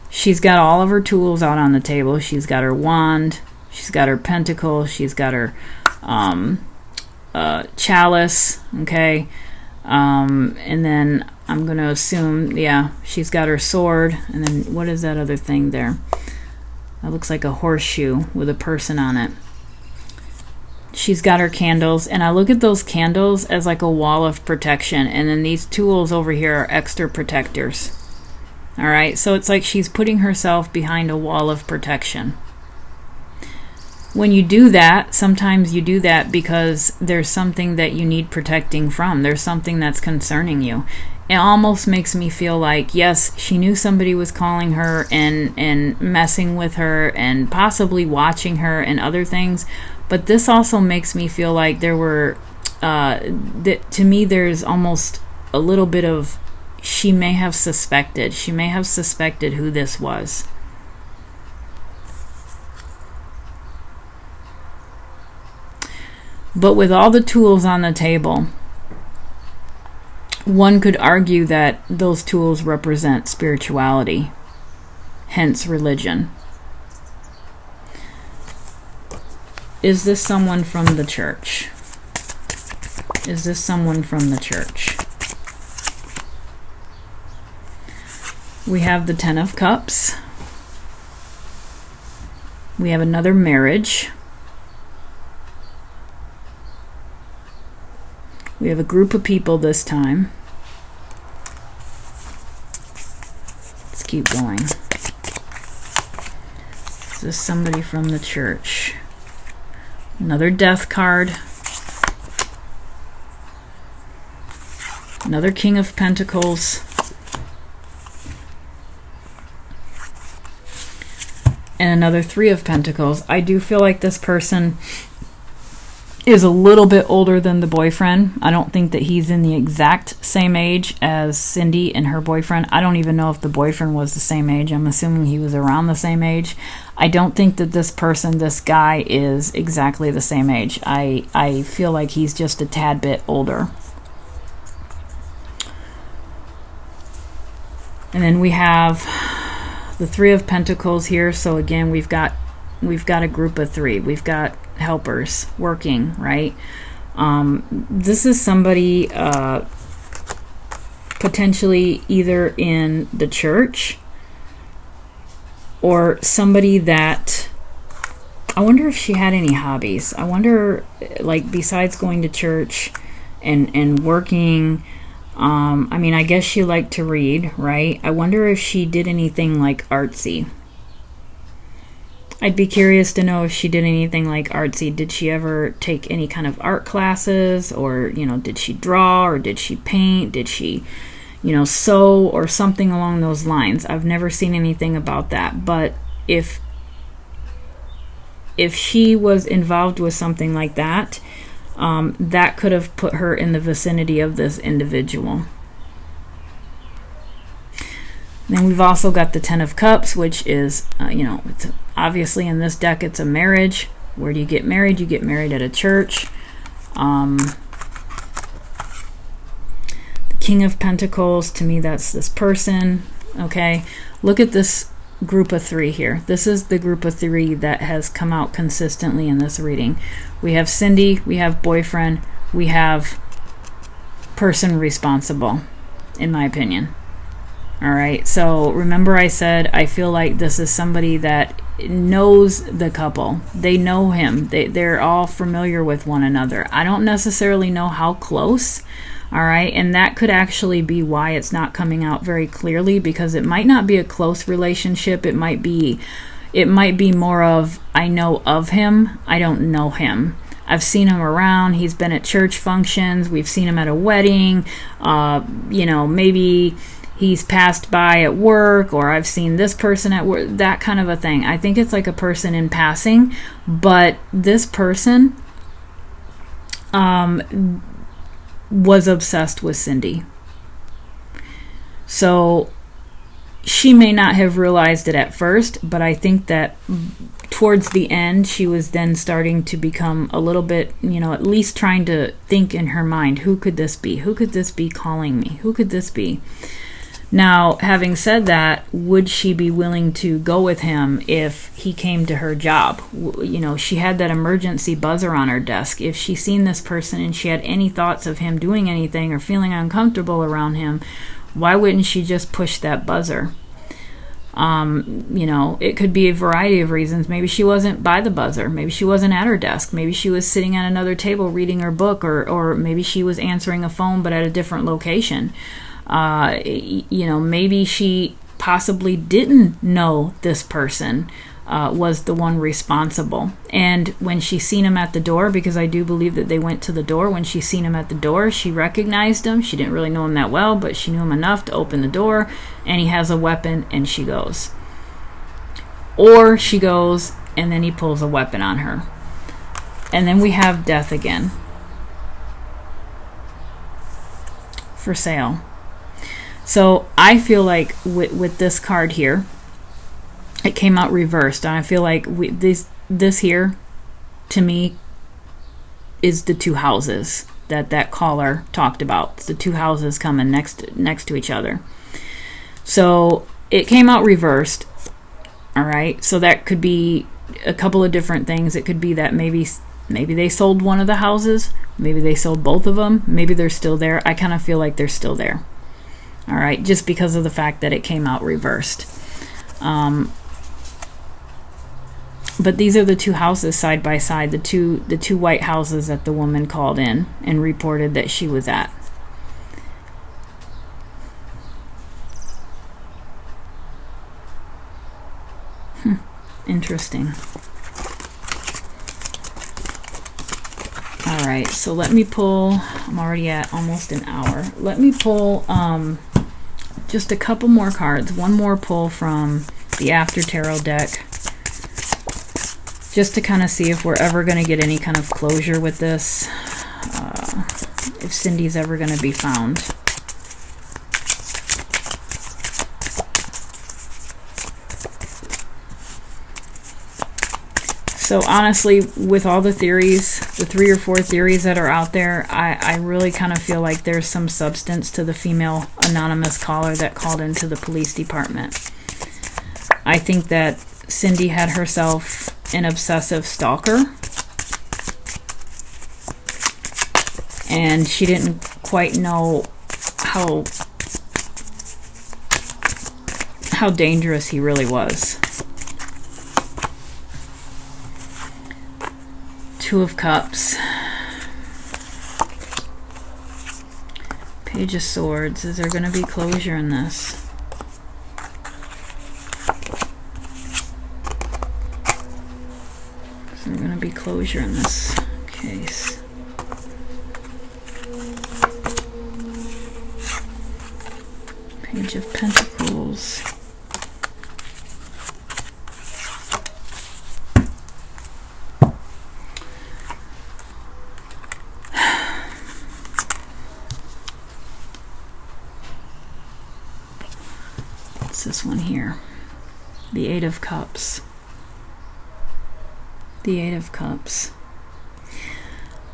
She's got all of her tools out on the table. She's got her wand, she's got her pentacle, she's got her chalice, okay? And then I'm going to assume, yeah, she's got her sword. And then what is that other thing there? That looks like a horseshoe with a person on it. She's got her candles, and I look at those candles as like a wall of protection, and then these tools over here are extra protectors. All right, so it's like she's putting herself behind a wall of protection. When you do that, sometimes you do that because there's something that you need protecting from. There's something that's concerning you. It almost makes me feel like, yes, she knew somebody was calling her and messing with her and possibly watching her and other things, but this also makes me feel like there were, to me, there's almost a little bit of, she may have suspected who this was. But with all the tools on the table, one could argue that those tools represent spirituality, hence religion. Is this someone from the church? Is this someone from the church? We have the Ten of Cups. We have another marriage. We have a group of people this time. Let's keep going. Is this somebody from the church? Another death card. Another King of Pentacles. And another Three of Pentacles. I do feel like this person is a little bit older than the boyfriend. I don't think that he's in the exact same age as Cindy and her boyfriend. I don't even know if the boyfriend was the same age. I'm assuming he was around the same age. I don't think that this person, this guy, is exactly the same age. I feel like he's just a tad bit older. And then we have the Three of Pentacles here. So again, we've got a group of three. We've got helpers working, right? This is somebody potentially either in the church or somebody that, I wonder if she had any hobbies. I wonder, like, besides going to church and working, I mean, I guess she liked to read, right? I wonder if she did anything like artsy. I'd be curious to know if she did anything like artsy. Did she ever take any kind of art classes? Or, you know, did she draw? Or did she paint? Did she, you know, sew? Or something along those lines. I've never seen anything about that. But if she was involved with something like that, that could have put her in the vicinity of this individual. Then we've also got the Ten of Cups, which is, you know, it's obviously in this deck, it's a marriage. Where do you get married? You get married at a church. The King of Pentacles, to me, that's this person. Okay, look at this group of three here. This is the group of three that has come out consistently in this reading. We have Cindy, we have boyfriend, we have person responsible, in my opinion. All right, so remember I said I feel like this is somebody that knows the couple. They know him. They're all familiar with one another. I don't necessarily know how close, all right, and that could actually be why it's not coming out very clearly, because it might not be a close relationship. It might be more of, I know of him, I don't know him. I've seen him around. He's been at church functions. We've seen him at a wedding. You know, maybe he's passed by at work, or I've seen this person at work, that kind of a thing. I think it's like a person in passing, but this person was obsessed with Cindy. So she may not have realized it at first, but I think that towards the end, she was then starting to become a little bit, you know, at least trying to think in her mind, who could this be? Who could this be calling me? Who could this be? Now, having said that, would she be willing to go with him if he came to her job? You know, she had that emergency buzzer on her desk. If she seen this person and she had any thoughts of him doing anything or feeling uncomfortable around him, why wouldn't she just push that buzzer? You know, it could be a variety of reasons. Maybe she wasn't by the buzzer. Maybe she wasn't at her desk. Maybe she was sitting at another table reading her book, or maybe she was answering a phone but at a different location. You know, maybe she possibly didn't know this person was the one responsible. And when she seen him at the door, because I do believe that they went to the door, when she seen him at the door, she recognized him. She didn't really know him that well, but she knew him enough to open the door, and he has a weapon, and she goes. Or she goes, and then he pulls a weapon on her. And then we have death again. For sale. So I feel like with this card here, it came out reversed, and I feel like this here, to me, is the two houses that caller talked about. It's the two houses coming next to each other. So it came out reversed. All right, so that could be a couple of different things. It could be that maybe they sold one of the houses, maybe they sold both of them, maybe they're still there. I kind of feel like they're still there. All right, just because of the fact that it came out reversed. But these are the two houses side by side, the two white houses that the woman called in and reported that she was at. Interesting. All right, so let me pull, I'm already at almost an hour. Let me pull just a couple more cards. One more pull from the After Tarot deck, just to kind of see if we're ever going to get any kind of closure with this, if Cindy's ever going to be found. So honestly, with all the theories, the 3 or 4 theories that are out there, I really kind of feel like there's some substance to the female anonymous caller that called into the police department. I think that Cindy had herself an obsessive stalker, and she didn't quite know how dangerous he really was. 2 of Cups, Page of Swords. Is there going to be closure in this? Is there going to be closure in this case? Page of Pentacles. This one here, the 8 of Cups. The 8 of Cups.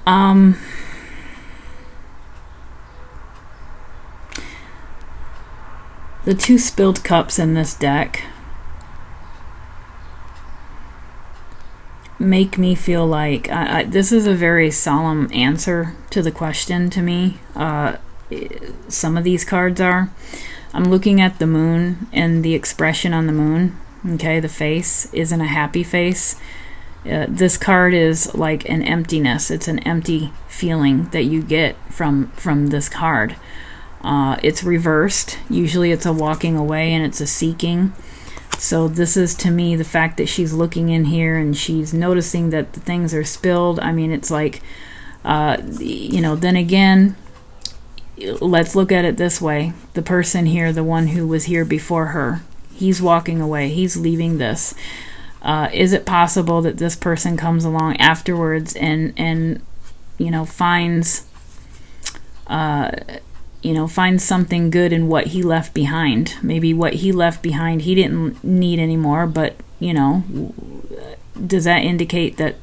The 2 spilled cups in this deck make me feel like this is a very solemn answer to the question to me. Some of these cards are. I'm looking at the moon and the expression on the moon. Okay, the face isn't a happy face. This card is like an emptiness. It's an empty feeling that you get from this card. It's reversed. Usually it's a walking away and it's a seeking. So this is, to me, the fact that she's looking in here and she's noticing that the things are spilled. I mean, it's like, then again, let's look at it this way. The person here, the one who was here before her, he's walking away. He's leaving this. Is it possible that this person comes along afterwards and finds something good in what he left behind? Maybe what he left behind he didn't need anymore, but does that indicate that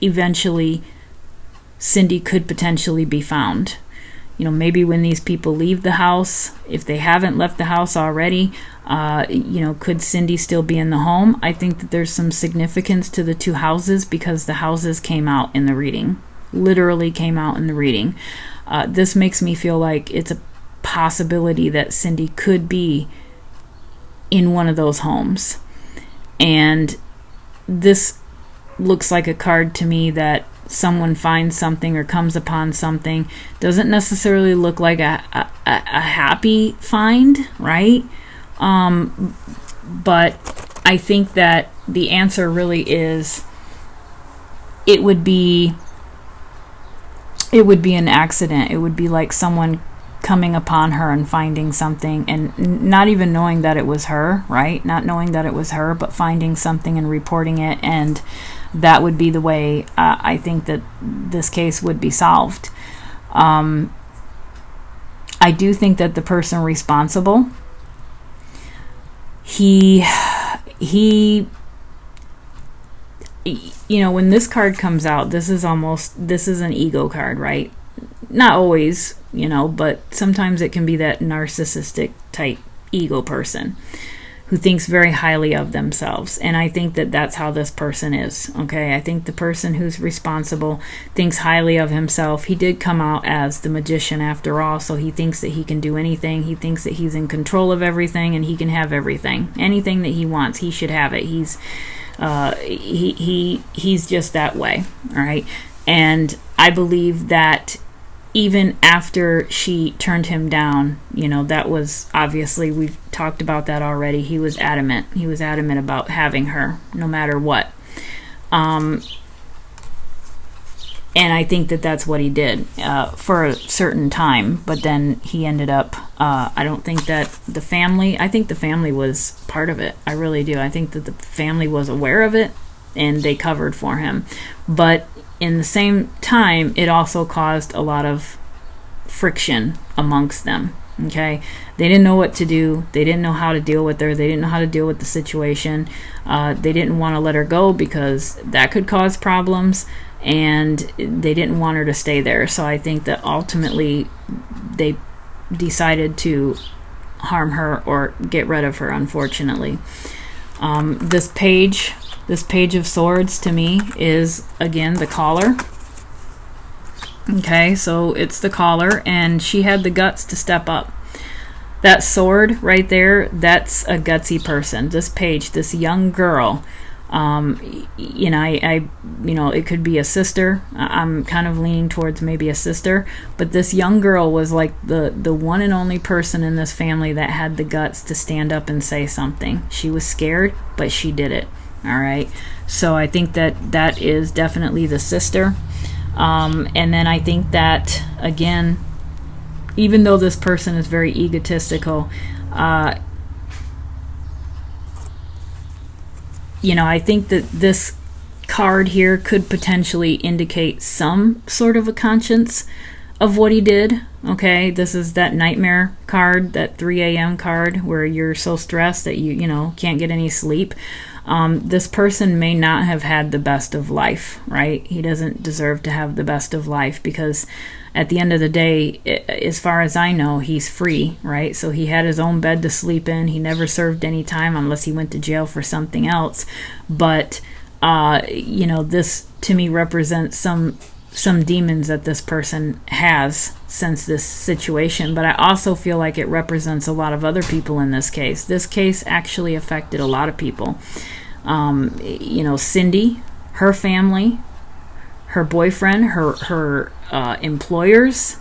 eventually Cindy could potentially be found? Maybe when these people leave the house, if they haven't left the house already, could Cindy still be in the home? I think that there's some significance to the 2 houses because the houses came out in the reading. Literally came out in the reading. This makes me feel like it's a possibility that Cindy could be in one of those homes. And this looks like a card to me that someone finds something or comes upon something. Doesn't necessarily look like a happy find, right? But I think that the answer really is it would be an accident. It would be like someone coming upon her and finding something and not even knowing that it was her, right? Not knowing that it was her, but finding something and reporting it, and that would be the way I think that this case would be solved. I do think that the person responsible, he when this card comes out, this is an ego card, right? Not always, but sometimes it can be that narcissistic type ego person who thinks very highly of themselves. And I think that that's how this person is, okay? I think the person who's responsible thinks highly of himself. He did come out as the magician after all, so he thinks that he can do anything. He thinks that he's in control of everything and he can have everything. Anything that he wants, he should have it. He's just that way, all right? And I believe that even after she turned him down, that was obviously, we've talked about that already. He was adamant. He was adamant about having her no matter what. And I think that that's what he did for a certain time. But then he ended up, I don't think that I think the family was part of it. I really do. I think that the family was aware of it and they covered for him. But in the same time, it also caused a lot of friction amongst them. Okay, they didn't know what to do. They didn't know how to deal with her. They didn't know how to deal with the situation. They didn't want to let her go because that could cause problems, and they didn't want her to stay there. So I think that ultimately they decided to harm her or get rid of her, unfortunately. This page of swords to me is, again, the caller. Okay, so it's the caller, and she had the guts to step up. That sword right there, that's a gutsy person. This page, this young girl, it could be a sister. I'm kind of leaning towards maybe a sister, but this young girl was like the one and only person in this family that had the guts to stand up and say something. She was scared, but she did it. All right, so I think that is definitely the sister. And then I think that, again, even though this person is very egotistical, I think that this card here could potentially indicate some sort of a conscience of what he did. Okay, this is that nightmare card, that 3 a.m. card where you're so stressed that you can't get any sleep. This person may not have had the best of life, right? He doesn't deserve to have the best of life because at the end of the day, as far as I know, he's free, right? So he had his own bed to sleep in. He never served any time unless he went to jail for something else. But, this to me represents some demons that this person has since this situation. But I also feel like it represents a lot of other people in this case. This case actually affected a lot of people. Cindy, her family, her boyfriend, her employers,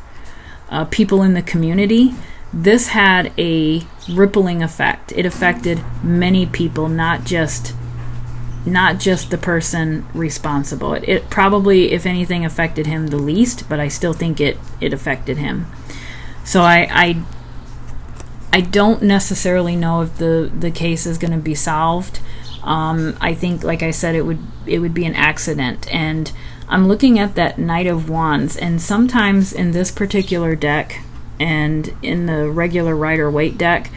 people in the community. This had a rippling effect. It affected many people, not just the person responsible. It probably, if anything, affected him the least, but I still think it affected him. So I don't necessarily know if the case is going to be solved. I think, like I said, it would be an accident. And I'm looking at that Knight of Wands, and sometimes in this particular deck and in the regular Rider-Waite deck,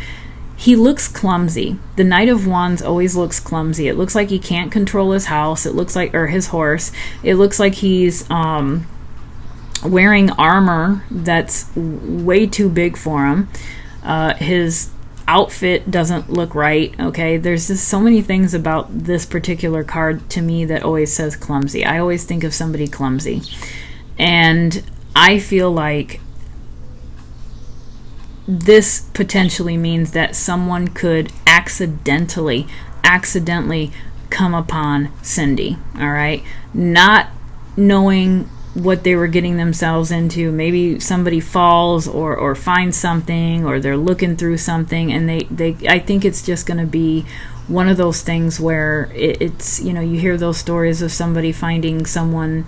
he looks clumsy. The Knight of Wands always looks clumsy. It looks like he can't control his house. It looks like, or his horse. It looks like he's wearing armor that's way too big for him. His outfit doesn't look right. Okay, there's just so many things about this particular card to me that always says clumsy. I always think of somebody clumsy, and I feel like this potentially means that someone could accidentally come upon Cindy, all right, not knowing what they were getting themselves into. Maybe somebody falls or finds something, or they're looking through something, and they I think it's just going to be one of those things where it's you hear those stories of somebody finding someone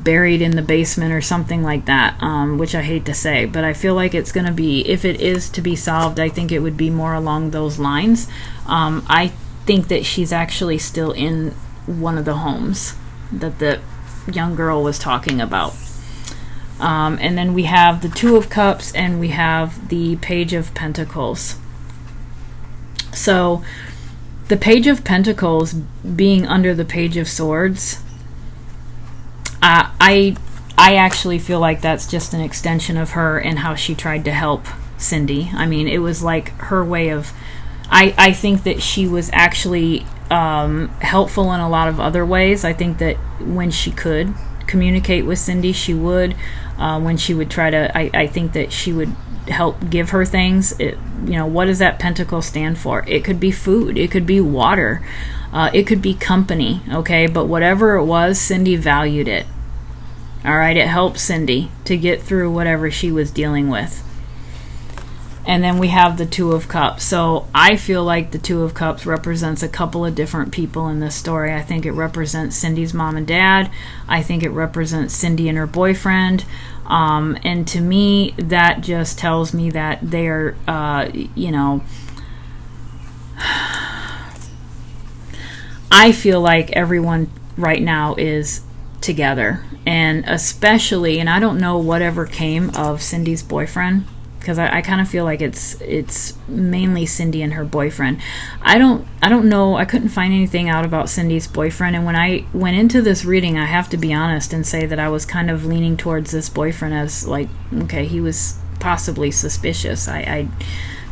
buried in the basement or something like that, which I hate to say, but I feel like it's going to be, if it is to be solved, I think it would be more along those lines. I think that she's actually still in one of the homes that the young girl was talking about. And then we have the Two of Cups, and we have the Page of Pentacles. So the Page of Pentacles being under the Page of Swords, I actually feel like that's just an extension of her and how she tried to help Cindy. I mean, it was like her way of, I think that she was actually helpful in a lot of other ways. I think that when she could communicate with Cindy, she would. When she would try to, I think that she would help give her things. What does that pentacle stand for? It could be food. It could be water. It could be company. Okay, but whatever it was, Cindy valued it. All right, it helped Cindy to get through whatever she was dealing with. And then we have the Two of Cups. So I feel like the Two of Cups represents a couple of different people in this story. I think it represents Cindy's mom and dad. I think it represents Cindy and her boyfriend. And to me, that just tells me that they are, I feel like everyone right now is together. And especially, and I don't know whatever came of Cindy's boyfriend, because I kind of feel like it's mainly Cindy and her boyfriend. I don't know. I couldn't find anything out about Cindy's boyfriend. And when I went into this reading, I have to be honest and say that I was kind of leaning towards this boyfriend as like, okay, he was possibly suspicious. I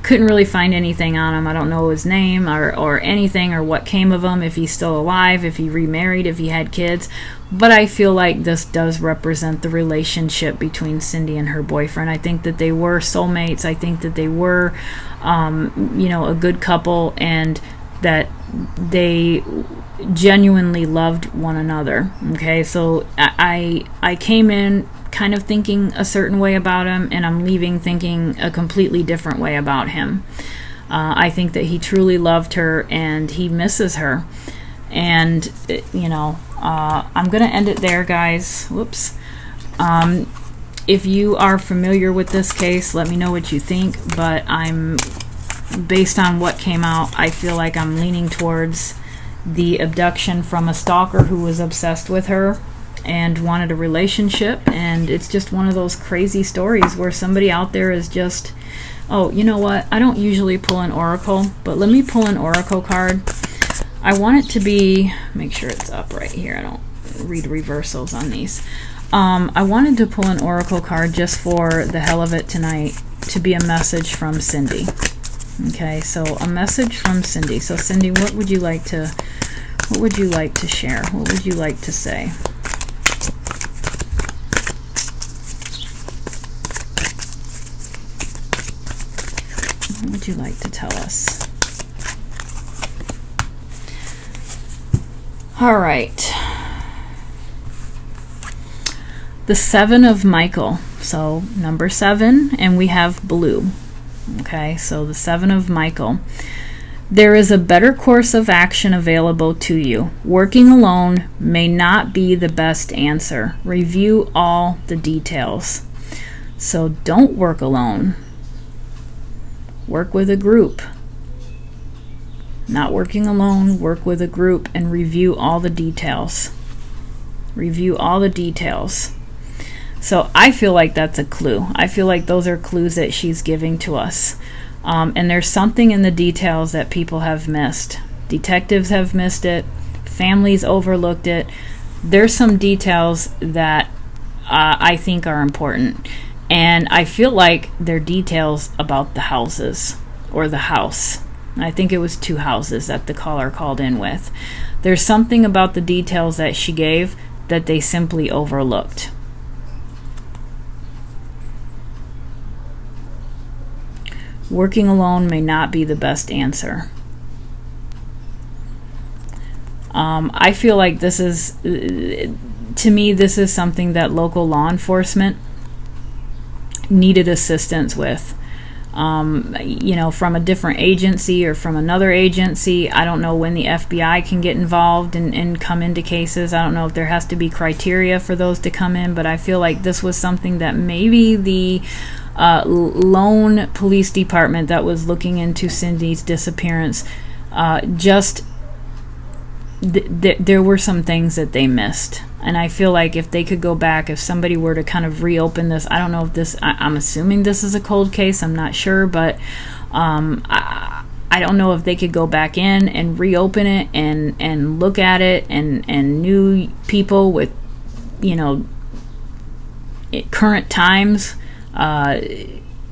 couldn't really find anything on him. I don't know his name or anything or what came of him, if he's still alive, if he remarried, if he had kids. But I feel like this does represent the relationship between Cindy and her boyfriend. I think that they were soulmates. I think that they were, a good couple, and that they genuinely loved one another. Okay, so I came in kind of thinking a certain way about him, and I'm leaving thinking a completely different way about him. I think that he truly loved her, and he misses her. And, I'm going to end it there, guys. Whoops. If you are familiar with this case, let me know what you think. But based on what came out, I feel like I'm leaning towards the abduction from a stalker who was obsessed with her and wanted a relationship. And it's just one of those crazy stories where somebody out there is just, oh, you know what? I don't usually pull an oracle, but let me pull an oracle card. I want it to be, make sure it's up right here. I don't read reversals on these. I wanted to pull an oracle card just for the hell of it tonight, to be a message from Cindy. Okay, so a message from Cindy. So Cindy, what would you like to share? What would you like to say? What would you like to tell us? All right. The Seven of Michael. So number 7, and we have blue. Okay, so the Seven of Michael. There is a better course of action available to you. Working alone may not be the best answer. Review all the details. So don't work alone. Work with a group. Not working alone, work with a group, and review all the details. Review all the details. So I feel like that's a clue. I feel like those are clues that she's giving to us. And there's something in the details that people have missed. Detectives have missed it. Families overlooked it. There's some details that I think are important. And I feel like they're details about the houses, or the house. I think it was 2 houses that the caller called in with. There's something about the details that she gave that they simply overlooked. Working alone may not be the best answer. I feel like this is, to me, this is something that local law enforcement needed assistance with. From a different agency or from another agency. I don't know when the FBI can get involved and come into cases. I don't know if there has to be criteria for those to come in, but I feel like this was something that maybe the lone police department that was looking into Cindy's disappearance, there were some things that they missed. And I feel like if they could go back, if somebody were to kind of reopen this, I don't know if this, I'm assuming this is a cold case, I'm not sure, but I don't know if they could go back in and reopen it and look at it, and new people with, current times,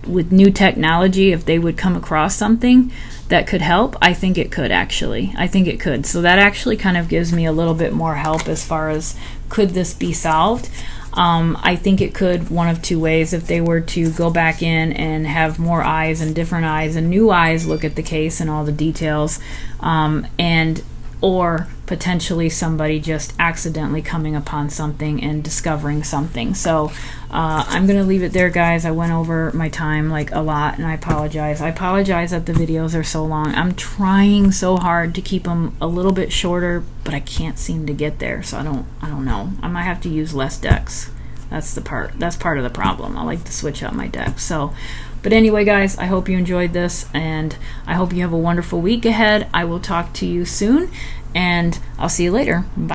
with new technology, if they would come across something that could help. I think it could, actually. I think it could. So that actually kind of gives me a little bit more help as far as, could this be solved? I think it could, one of 2 ways. If they were to go back in and have more eyes and different eyes and new eyes look at the case and all the details, and or potentially somebody just accidentally coming upon something and discovering something. So I'm going to leave it there, guys. I went over my time like a lot, and I apologize. I apologize that the videos are so long. I'm trying so hard to keep them a little bit shorter, but I can't seem to get there. So I don't know. I might have to use less decks. That's part of the problem. I like to switch up my decks. So, but anyway, guys, I hope you enjoyed this, and I hope you have a wonderful week ahead. I will talk to you soon, and I'll see you later. Bye.